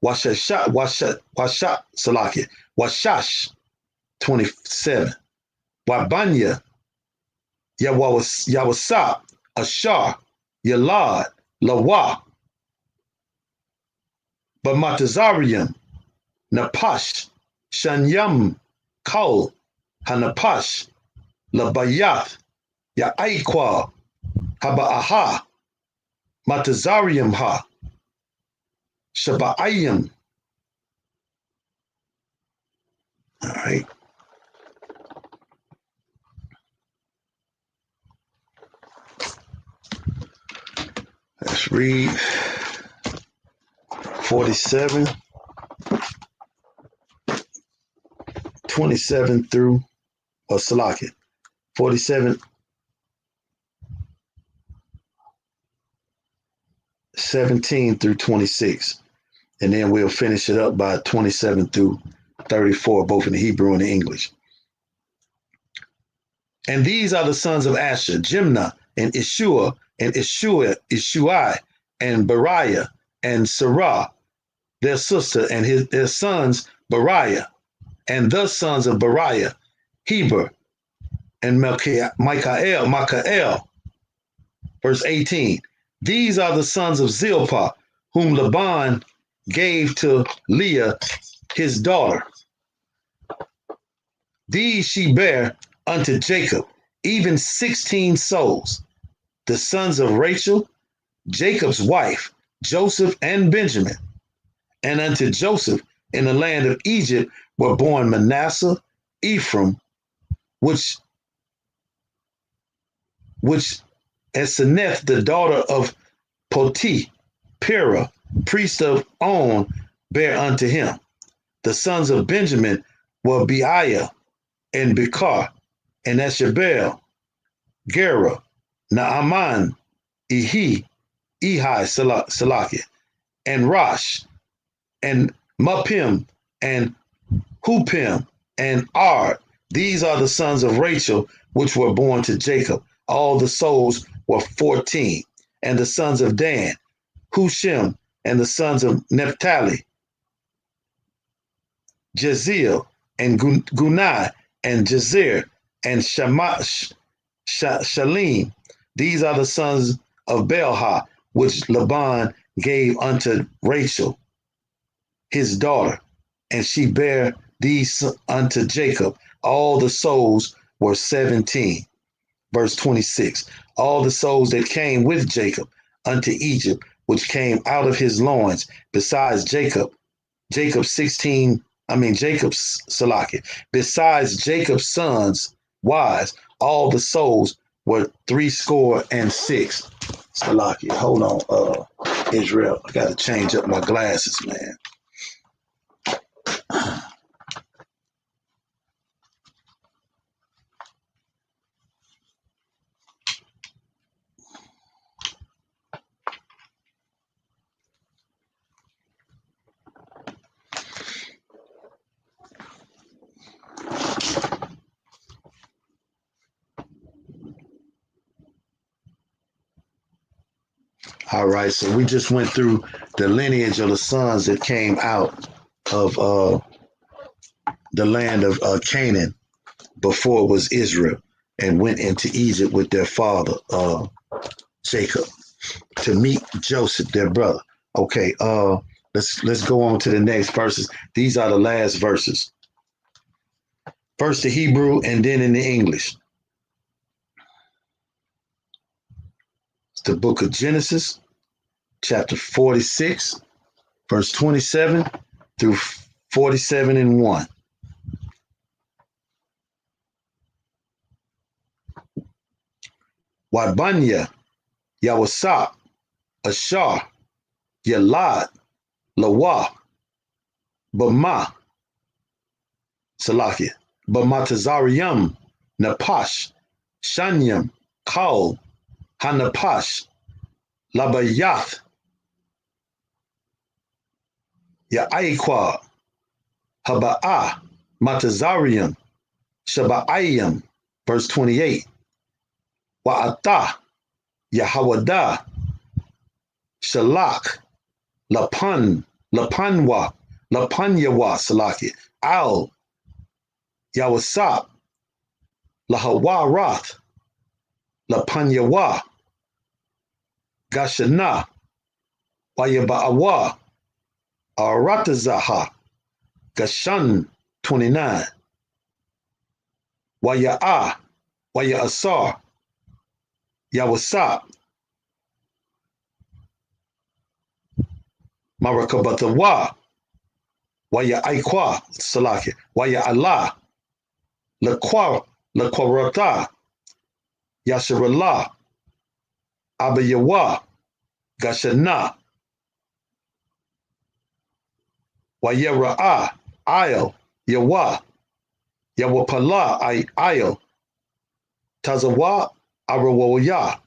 Salakia, Washash, 27. Wabanya, Yawasa, Ashar, Yalad, Lawa, Bamatazarian, Napash, Shanyam, Kal, Hanapash, Labayath, Ya'aiqua, Haba'aha, Matazariam ha, Shaba'ayim. All right. Let's read 47, 27 through, or Salakia, 47, 17 through 26. And then we'll finish it up by 27 through 34, both in the Hebrew and the English. And these are the sons of Asher, Jimnah, and Ishua, and Ishuai, and Bariah, and Sarah, their sister, and their sons, Bariah, and the sons of Bariah, Heber, and Michael. Verse 18. These are the sons of Zilpah, whom Laban gave to Leah, his daughter. These she bare unto Jacob, even 16 souls, the sons of Rachel, Jacob's wife, Joseph and Benjamin. And unto Joseph in the land of Egypt were born Manasseh, Ephraim, which Eseneth, the daughter of Pera, priest of On, bare unto him. The sons of Benjamin were Beiah and Bekar, and Eshabel, Gera, Naaman, Ehi, Salakia, and Rosh, and Mupim, and Hupim, and Ard. These are the sons of Rachel, which were born to Jacob. All the souls were 14. And the sons of Dan, Hushim, and the sons of Naphtali, Jeziel, and Gunai, and Jazer, and Shalim. These are the sons of Belha, which Laban gave unto Rachel, his daughter, and she bare these unto Jacob. All the souls were 17. Verse 26. All the souls that came with Jacob unto Egypt, which came out of his loins, besides Jacob's Salaki, besides Jacob's sons' wives, all the souls were 66. Salaki, hold on, Israel. I got to change up my glasses, man. All right, so we just went through the lineage of the sons that came out of the land of Canaan before it was Israel and went into Egypt with their father, Jacob, to meet Joseph, their brother. Okay, let's go on to the next verses. These are the last verses. First the Hebrew and then in the English. It's the book of Genesis, chapter 46, verse 27 through 47 and 1. Wabanya, Yawasap, Ashar, Yalad, Lawa, Bama, Salakia, Bamatazarium, Napash, Shanyam, Kaul, Hanapash, Labayath, Ya'aiqua, Haba'ah, Matazarium, Shaba'ayim, verse 28. Wa'atah, Yahawada, Shalak, Lapanwa, Lapanyawa, Salaki, Al, Yawasap, Lahawarath, Lapanyawa, Gashana, Wayaba'awa, Aratazaha, Gashan, 29. Waya'a, Waya'asar, Yawasap, Marakabatawa, Waya'aiqua, Salaki, Waya'ala, Lakwarata, Yasharallah, Abayawa, Gashana, Wayara'a, Ayel, Yawa, Yawapala, Ayel, Tazawa, Arawaya,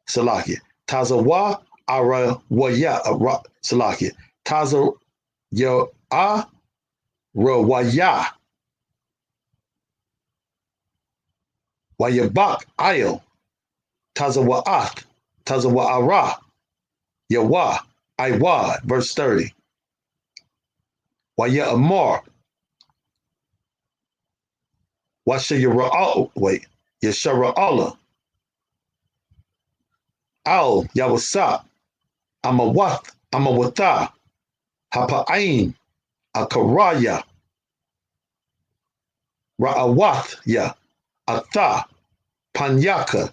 Salaki, Tazawa, Arawaya, Salaki, Taza, Ya'a, Rawaya, Wayabak, Ayel, Tazawa'ath, Tazawa'ara, Yawa, Iwa, verse 30. Waya Amar, Washayara, Yashara Allah, Al, Yawasap, Amawata, Hapa'ain, Akaraya, Ra'awath, Ya, Atha, Panyaka,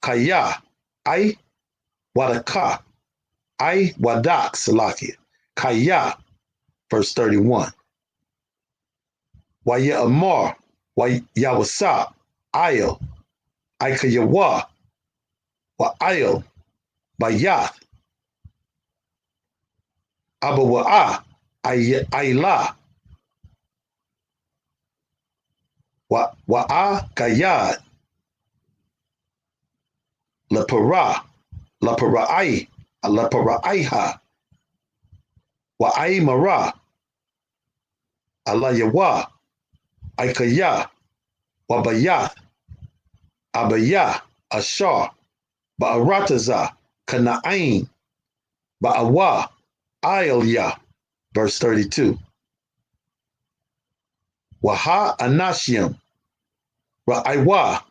Kaya, I, Wadaka, I, Wadak, Salaki, Kaya, verse 31. Waya Amar, Yawasap, Ayel, Ikayawa, Wa Ayel, Bayath, Abawa'a, Ayla, Wa'a Kayad, Lapara'ai, Lapara'aiha, Wa'ai Mara, Alayawa, Aikaya, Wabayath, Abaya, Ashar, Ba'arataza, Kana'ain, Ba'awa, Ayalya, verse 32. Waha Anashim, Ra'aiwa,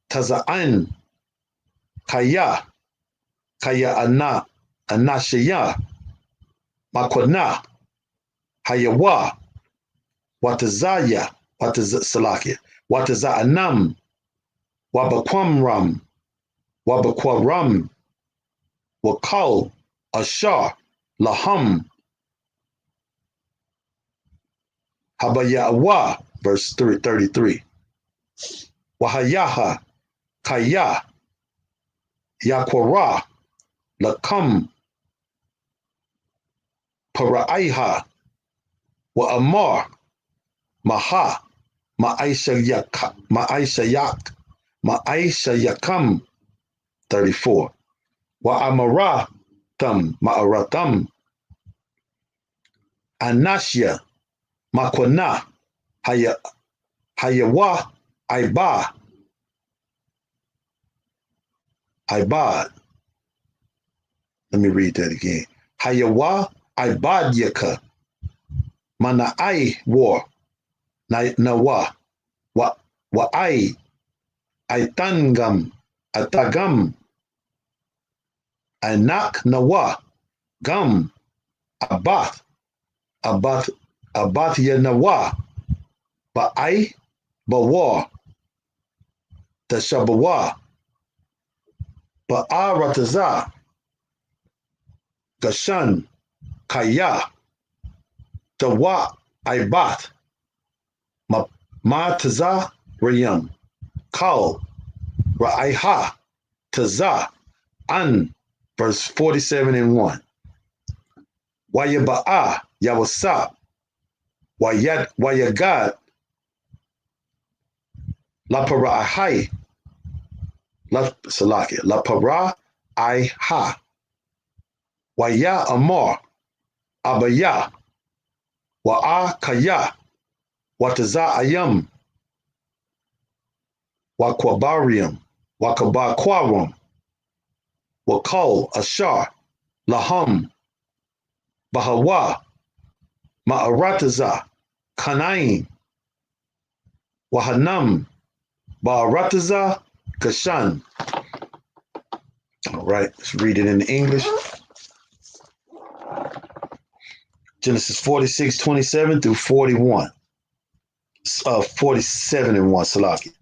Taza'an, Kaya, Kaya Anashaya, Makwana, Hayawa, Watazaya, Salakia, Wataza'anam, Wabaquamram, Wabakwaram, Wakal, Ashar, Laham, Habayawa, verse 33. Wahayaha, Kaya, Yakwara, Lakam, Paraiha, Wa Amar, Maha, Ma'aisha Yakam, 34. Wa Amaratam, Ma'aratam, Anashya, Makwana, Hayawa, Ibad. Let me read that again. Hayawa, Ibad Yaka, Mana'ai war, Nawa, Wa'ai, Aitangam, Atagam, Anak Nawa, Gam, Abath Yanawa, Ba'ai, Bawa, Tashabawa, Ba'arataza, Gashan, Kaya, Tawa, Ibath, Mataza, Rayam, Kal, Ra'aiha, Taza, An, verse 47 and 1. Wayaba'a, Yawasab, Wayagad, La Para'ahai, La Para'aiha, Waya Amar, Abaya, Wa'a Kaya, Wataza Ayam, Wakwabarium, Wakabakwarum, Wakal Ashar, Laham, Bahawa, Ma'arataza, Kanaim, Wahanam, Ba'arataza, Kashan. All right, let's read it in English. Genesis 46:27 through 41. 47 and 1, Salaki.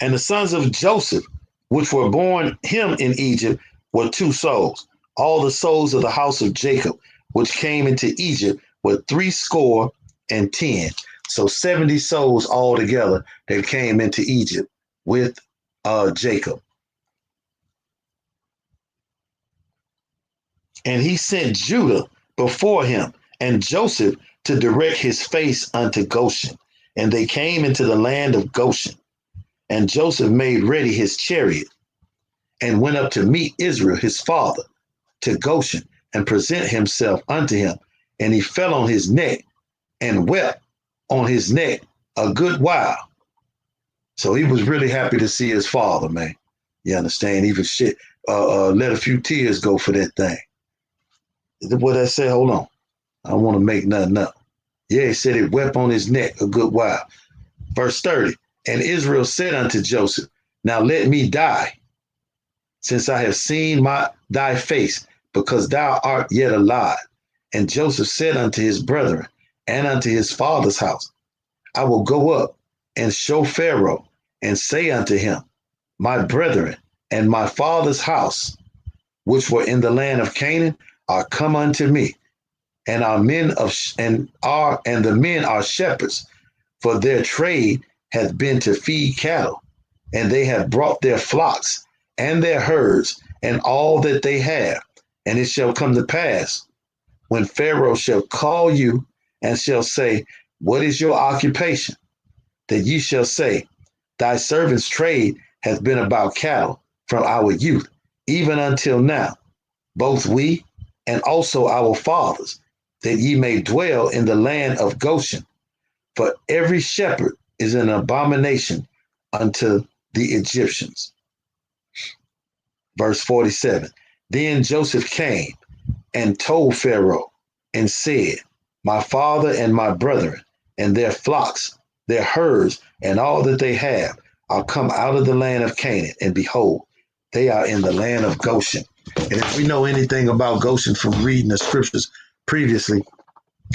And the sons of Joseph, which were born him in Egypt, were 2 souls. All the souls of the house of Jacob, which came into Egypt, were 70. So 70 souls altogether that came into Egypt with Jacob. And he sent Judah before him and Joseph to direct his face unto Goshen. And they came into the land of Goshen. And Joseph made ready his chariot and went up to meet Israel, his father, to Goshen and present himself unto him. And he fell on his neck and wept on his neck a good while. So he was really happy to see his father, man. You understand? Even let a few tears go for that thing. What I say? Hold on. I don't want to make nothing up. Yeah, he said it wept on his neck a good while. Verse 30. And Israel said unto Joseph, now let me die, since I have seen thy face, because thou art yet alive. And Joseph said unto his brethren and unto his father's house, I will go up and show Pharaoh and say unto him, my brethren and my father's house, which were in the land of Canaan, are come unto me, and the men are shepherds, for their trade hath been to feed cattle, and they have brought their flocks and their herds and all that they have. And it shall come to pass, when Pharaoh shall call you and shall say, what is your occupation? That ye shall say, thy servant's trade hath been about cattle from our youth, even until now, both we and also our fathers, that ye may dwell in the land of Goshen. For every shepherd is an abomination unto the Egyptians. Verse 47. Then Joseph came and told Pharaoh and said, my father and my brethren and their flocks, their herds, and all that they have are come out of the land of Canaan, and behold, they are in the land of Goshen. And if we know anything about Goshen from reading the scriptures previously,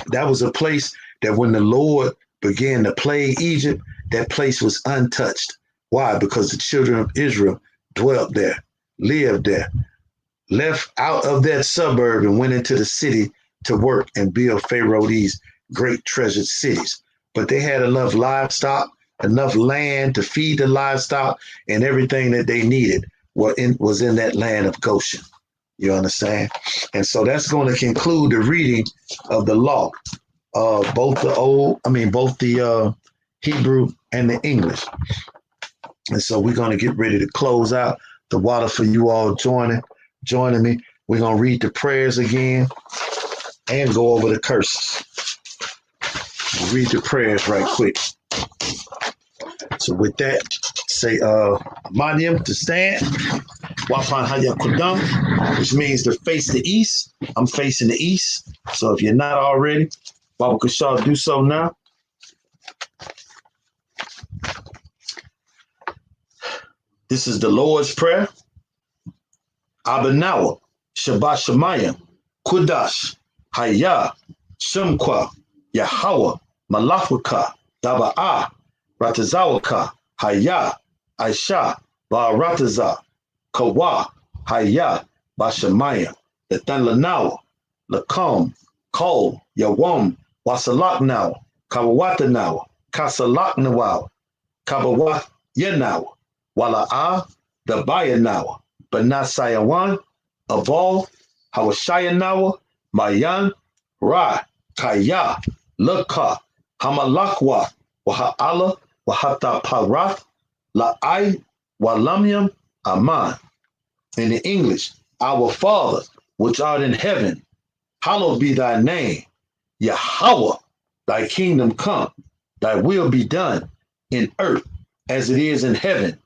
that was a place that when the Lord began to plague Egypt, that place was untouched. Why? Because the children of Israel dwelt there, lived there, left out of that suburb and went into the city to work and build Pharaoh these great treasured cities. But they had enough livestock, enough land to feed the livestock, and everything that they needed was in that land of Goshen. You understand? And so that's going to conclude the reading of the law, both the Hebrew and the English. And so we're going to get ready to close out the water for you all joining me. We're going to read the prayers again and go over the curses. We'll read the prayers right quick. So with that, say Maniam to stand. Wafan Haya Kudam, which means to face the east. I'm facing the east. So if you're not already, Baba Kashal, do so now. This is the Lord's Prayer. Abanawa, Shabbat Shemayim, Kudash, Haya, Shemkwa, Yahweh, Malafwaka, Daba'ah, Ratazawaka, Haya, Aisha, Ba'arataza, Kawa, Haya, Bashamayim, Letanlanawa, Lakom, Kol, Yawam, Wasalaknawa, Kawawatanawa, Kasalaknawa, Kabawat Yenawa, Wala'ah, Dabayanawa, Banasayawan, Aval, Hawashayanawa, Mayan, Ra, Kaya, Laka, Hamalakwa, Waha'ala, Wahata Parath, La'ai, Walamyam, Aman. In the English, our Father, which art in heaven, hallowed be thy name. Yahweh, thy kingdom come, thy will be done in earth as it is in heaven.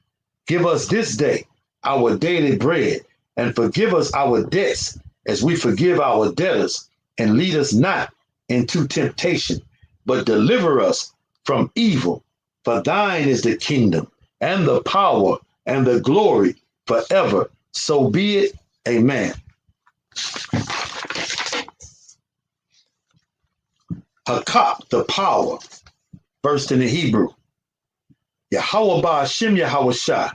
Give us this day our daily bread, and forgive us our debts as we forgive our debtors, and lead us not into temptation, but deliver us from evil. For thine is the kingdom, and the power, and the glory forever. So be it. Amen. Hakak, the power, first in the Hebrew. Yahweh Ba'ashem Yahweh Shah,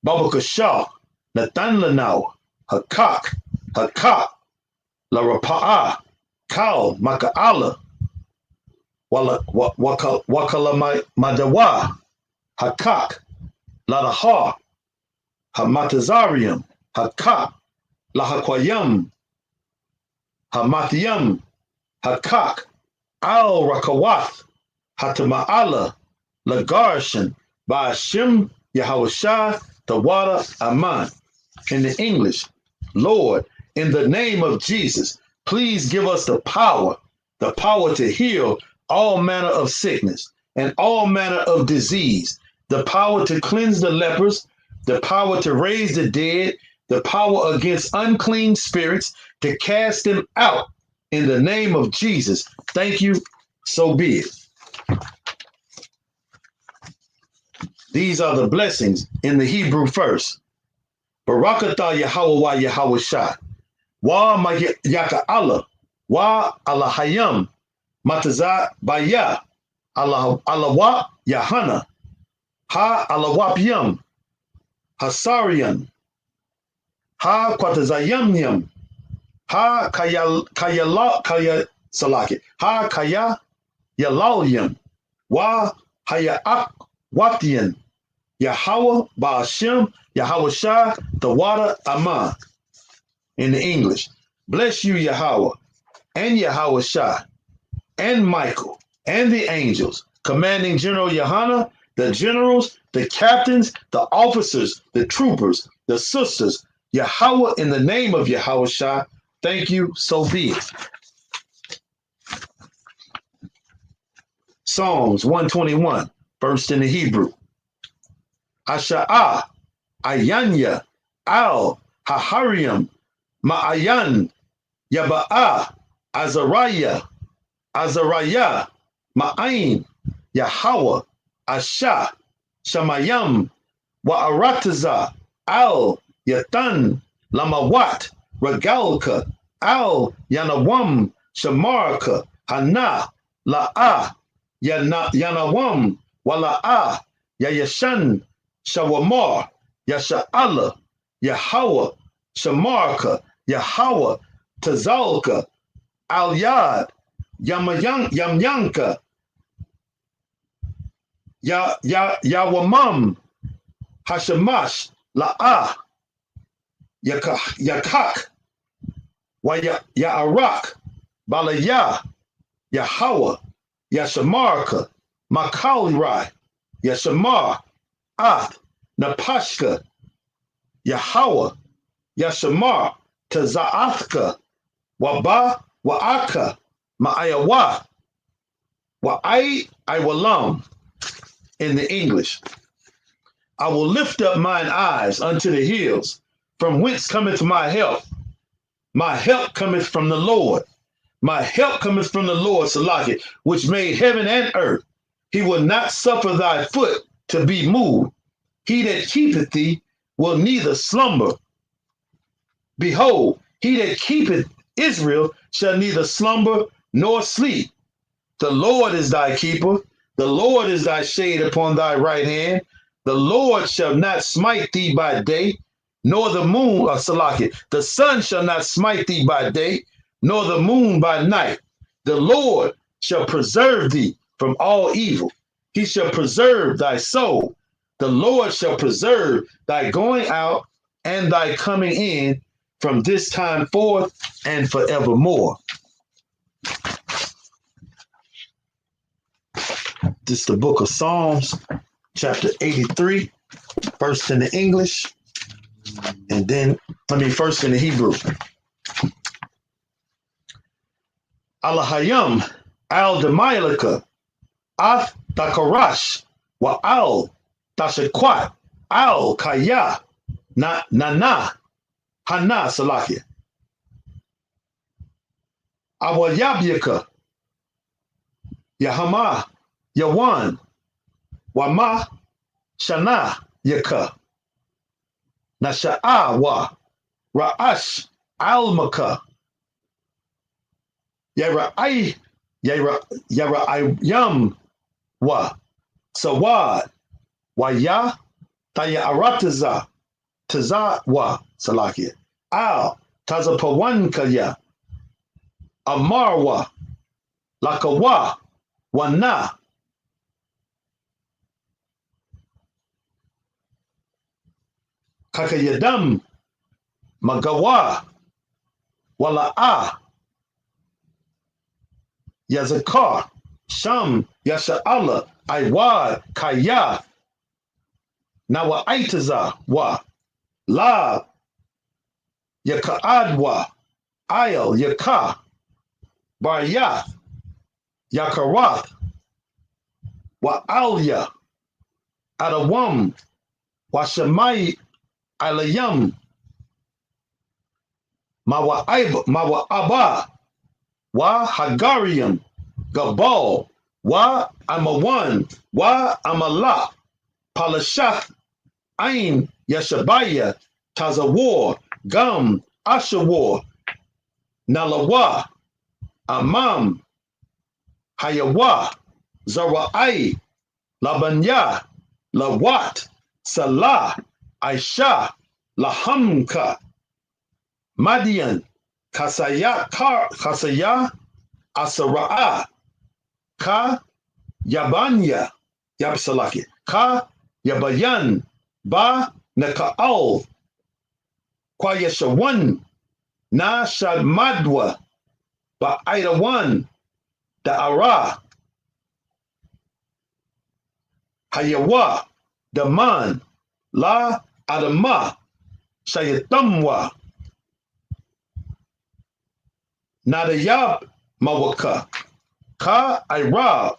Baba Kashah, Nathan Lanau, Hakak, La Rapa'ah, Kal, Maka'ala, Wakala Madawa, Hakak, Ladahar, Hamatazarium, Hakak, Lahakwayam, Hamathiam, Hakak, Al Rakawath, Hatama'ala, Lagarshan, Ba'ashem Yahawashah, the water Aman. In the English, Lord, in the name of Jesus, please give us the power to heal all manner of sickness and all manner of disease, the power to cleanse the lepers, the power to raise the dead, the power against unclean spirits, to cast them out in the name of Jesus. Thank you. So be it. These are the blessings in the Hebrew first. Barakatah Yahweh wa Yahweh Shah. Wa ma yaka Allah. Wa Allah Hayam. Matazat Baya. Allah wa Yahana. Ha Allah Wapyam. Hasarian. Ha Kwatazayamyam. Ha Kaya Salaki. Ha Kaya Yalalyam. Wa Hayaak Watian. Yahweh Ba'ashem, Yahweh Shah, the water Aman. In the English, bless you, Yahweh, and Yahweh Shah, and Michael, and the angels, commanding General Yohana, the generals, the captains, the officers, the troopers, the sisters, Yahweh, in the name of Yahweh Shah. Thank you, so be it. Psalms 121, first in the Hebrew. Asha'ah, Ayanya, Al, Hahariam, Ma'ayan, Yaba'ah, Azariah, Ma'ain, Yahweh, Asha, Shamayam, Wa'arataza, Al, Yatan, Lamawat, Regalka, Al, Yanawam, Shamarka, Hana, La'ah, Yanawam, Wala'a, Ya Yashan, Shawamar, Ya Sha'ala, Yahweh, Shamarka, Yahweh, Tazalka, Al Yad, Yamyanka, Yawamam, Hashamash, La'a, Yakak, Ya'arak, Balaya, Yahweh, Yashamarka, Makalirai, Yashamar, Ath, Napashka, Yahweh, Yashamar, Tazaathka, Waba, Wa'aka, Ma'ayawa, Walam. In the English, I will lift up mine eyes unto the hills, from whence cometh my help. My help cometh from the Lord. My help cometh from the Lord, Salaki, which made heaven and earth. He will not suffer thy foot to be moved. He that keepeth thee will neither slumber. Behold, he that keepeth Israel shall neither slumber nor sleep. The Lord is thy keeper. The Lord is thy shade upon thy right hand. The Lord shall not smite thee by day, nor the moon, or Salaki. The sun shall not smite thee by day, nor the moon by night. The Lord shall preserve thee from all evil. He shall preserve thy soul. The Lord shall preserve thy going out and thy coming in from this time forth and forevermore. This is the book of Psalms, chapter 83, first in the English, and then, first in the Hebrew. Alahayam, al Demailika, Ath Dakarash, wa al Tashakwat, al Kaya, Nana, Hana Salakia. Awayabyaka, Yahama, Yawan, Wama, Shana, Yaka, Nasha'awa, Ra'ash, Almaka, Yara'ayam, Wa, Sawad, Waya, Tayarataza, Tazawa, Salakia, Al, Tazapawankaya, Amarwa, Lakawa, Wana, Kakayadam, Magawa, Wala'a, Yazakar, Sham, Yasha'ala, Iwad, Kaya, Nawa'aitaza, Wa, La, Yaka'adwa, Ayel, Yaka, Baryath, Yakarath, Wa'alya, Adawam, Washamai, Alayam, Mawa'aba, Wa Hagariam, Gabal, Wa Amawan, Wa Amala, Palashath, Ain, Yashabaya, Tazawar, Gum, Ashawar, Nalawa, Amam, Hayawa, Zara'ai, Labanya, Lawat, Salah, Aisha, Lahamka, Madian, Kasaya, Asara'a, Ka, Yabanya, Yabsalaki, Ka, Yabayan, Ba, Naka'al, Kwayashawan, Na Shadmadwa, Ba Aidawan, Da'ara, Hayawa, Daman, La Adama, Shayatamwa, Nadayab Mawaka, Ka Irab,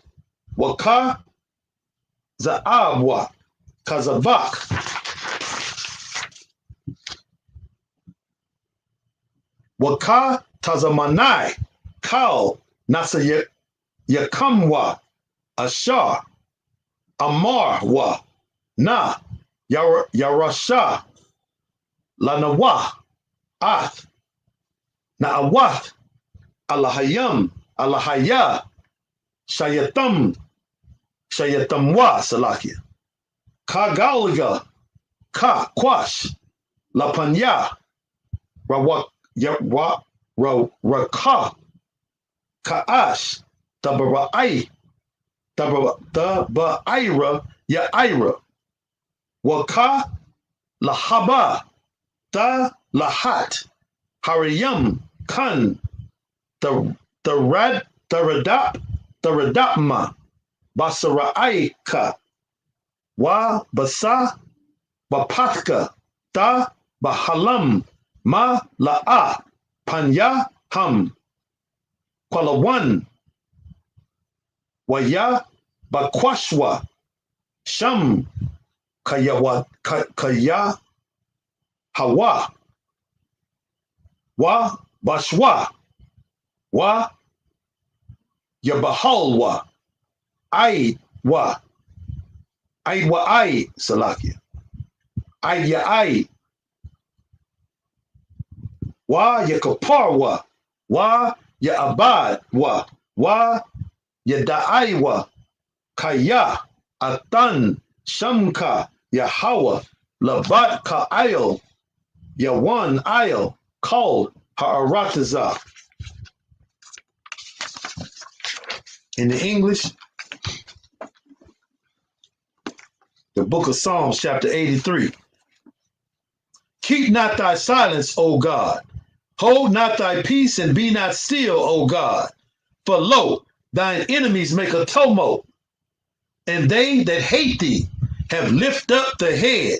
Waka Zaabwa, Kazavak, Waka Tazamanai, Kal Nasa Yakamwa, Ashar, Amarwa, Na Yarasha, Lanawa, Ath, Na'awath, Alahayam, Alahaya, Shayatam, Shayatamwa Salakia. Kagaliga. Ka Kwash. La Panya. Rawak Yawa Raka. Kaash. Tabarai. Tabaira Yaira. Waka Lahaba. Ta Lahat. Hariyam Kan. The Radapma. Basaraika. Wa Basa Bapatka. Ta Bahalam. Ma La'a. Panya Ham. Kwalawan. Waya Bakwashwa. Sham Kaya Hawa. Wa Bashwa. Wa Yabahalwa. Aidwa. Aidwa Ai Salakia. Aidya Ai. Wa Yakaparwa. Wa Yaabadwa. Wa Yadaiwa. Kaya Atan Shamka Yahawa Labat Ka'il Yawan Ayel called Ha'arataza. In the English, the book of Psalms, chapter 83. Keep not thy silence, O God. Hold not thy peace and be not still, O God. For lo, thine enemies make a tumult, and they that hate thee have lifted up the head.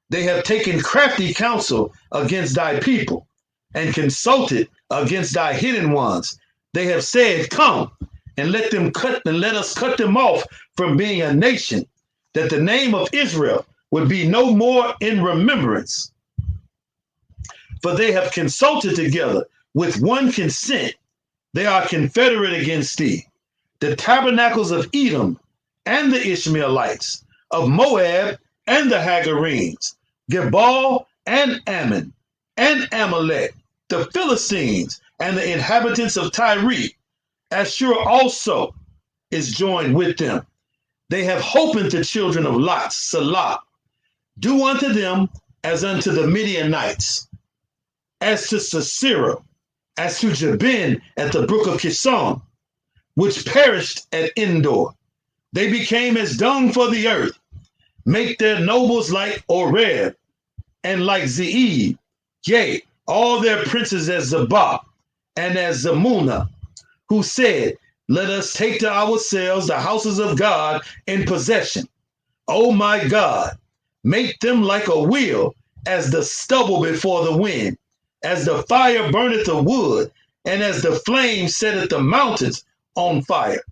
They have taken crafty counsel against thy people and consulted against thy hidden ones. They have said, come and let us cut them off from being a nation, that the name of Israel would be no more in remembrance. For they have consulted together with one consent. They are confederate against thee. The tabernacles of Edom and the Ishmaelites, of Moab and the Hagarenes, Gebal and Ammon and Amalek, the Philistines and the inhabitants of Tyre. Ashur also is joined with them. They have holpen the children of Lot, Salah. Do unto them as unto the Midianites, as to Sisera, as to Jabin at the brook of Kishon, which perished at Endor. They became as dung for the earth. Make their nobles like Oreb and like Zeeb, yea, all their princes as Zabah and as Zamunah, who said, let us take to ourselves the houses of God in possession. O my God, make them like a wheel, as the stubble before the wind, as the fire burneth the wood, and as the flame setteth the mountains on fire.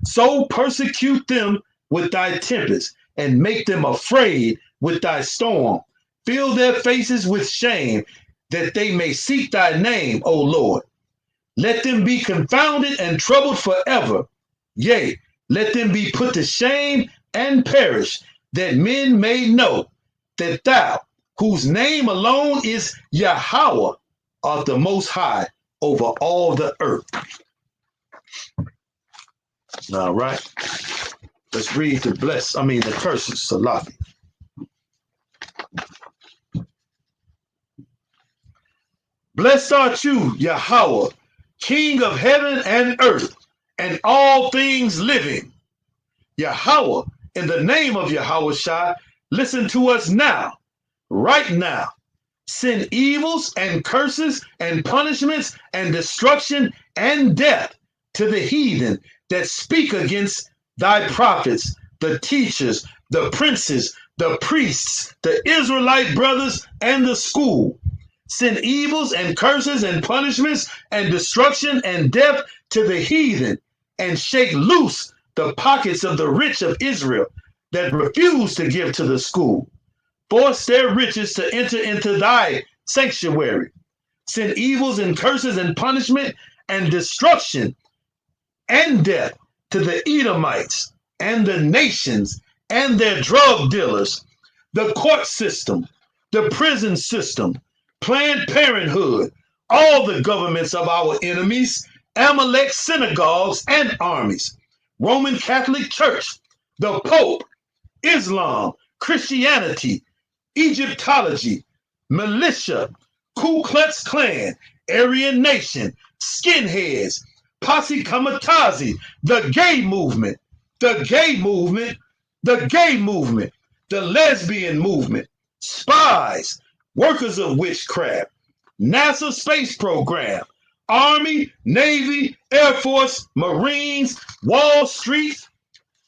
So persecute them with thy tempest, and make them afraid with thy storm. Fill their faces with shame, that they may seek thy name, O Lord. Let them be confounded and troubled forever. Yea, let them be put to shame and perish, that men may know that thou, whose name alone is Yahweh, art the most high over all the earth. All right. Let's read the curses, Salafi. Blessed art you, Yahweh, King of heaven and earth, and all things living. Yahweh, in the name of Yahweh Shai, listen to us now, right now. Send evils and curses and punishments and destruction and death to the heathen that speak against thy prophets, the teachers, the princes, the priests, the Israelite brothers, and the school. Send evils and curses and punishments and destruction and death to the heathen, and shake loose the pockets of the rich of Israel that refuse to give to the school. Force their riches to enter into thy sanctuary. Send evils and curses and punishment and destruction and death to the Edomites and the nations and their drug dealers, the court system, the prison system, Planned Parenthood, all the governments of our enemies, Amalek synagogues and armies, Roman Catholic Church, the Pope, Islam, Christianity, Egyptology, militia, Ku Klux Klan, Aryan Nation, skinheads, posse comitazi, the gay movement, the gay movement, the gay movement, the lesbian movement, spies, workers of witchcraft, NASA space program, Army, Navy, Air Force, Marines, Wall Street,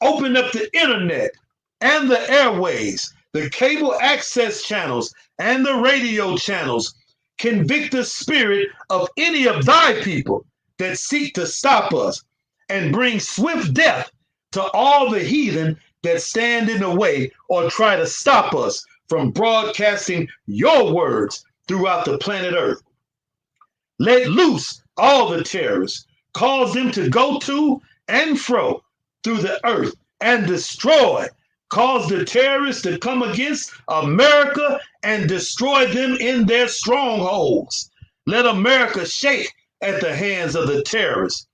open up the internet and the airways, the cable access channels and the radio channels. Convict the spirit of any of thy people that seek to stop us, and bring swift death to all the heathen that stand in the way or try to stop us from broadcasting your words throughout the planet Earth. Let loose all the terrorists, cause them to go to and fro through the earth and destroy. Cause the terrorists to come against America and destroy them in their strongholds. Let America shake at the hands of the terrorists.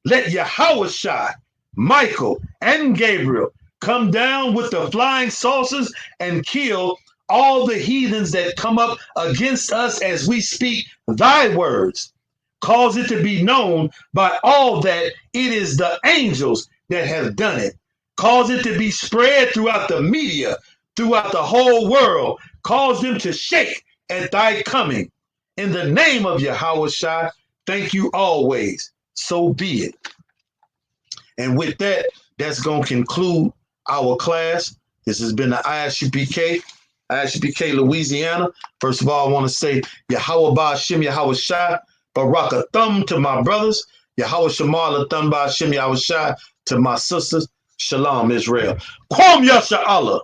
Let Yahushua, Michael, and Gabriel come down with the flying saucers and kill all the heathens that come up against us as we speak thy words. Cause it to be known by all that it is the angels that have done it. Cause it to be spread throughout the media, throughout the whole world. Cause them to shake at thy coming. In the name of Yahushua, thank you always. So be it. And with that, that's going to conclude our class. This has been the ISUPK Louisiana. First of all, I want to say Yahweh Ba'Shem Yahweh Shai, Baraka Thumb to my brothers, Yahweh Shamar Thumb Ba'Shem Yahweh Shai to my sisters. Shalom, Israel. Kwam Yasha Allah.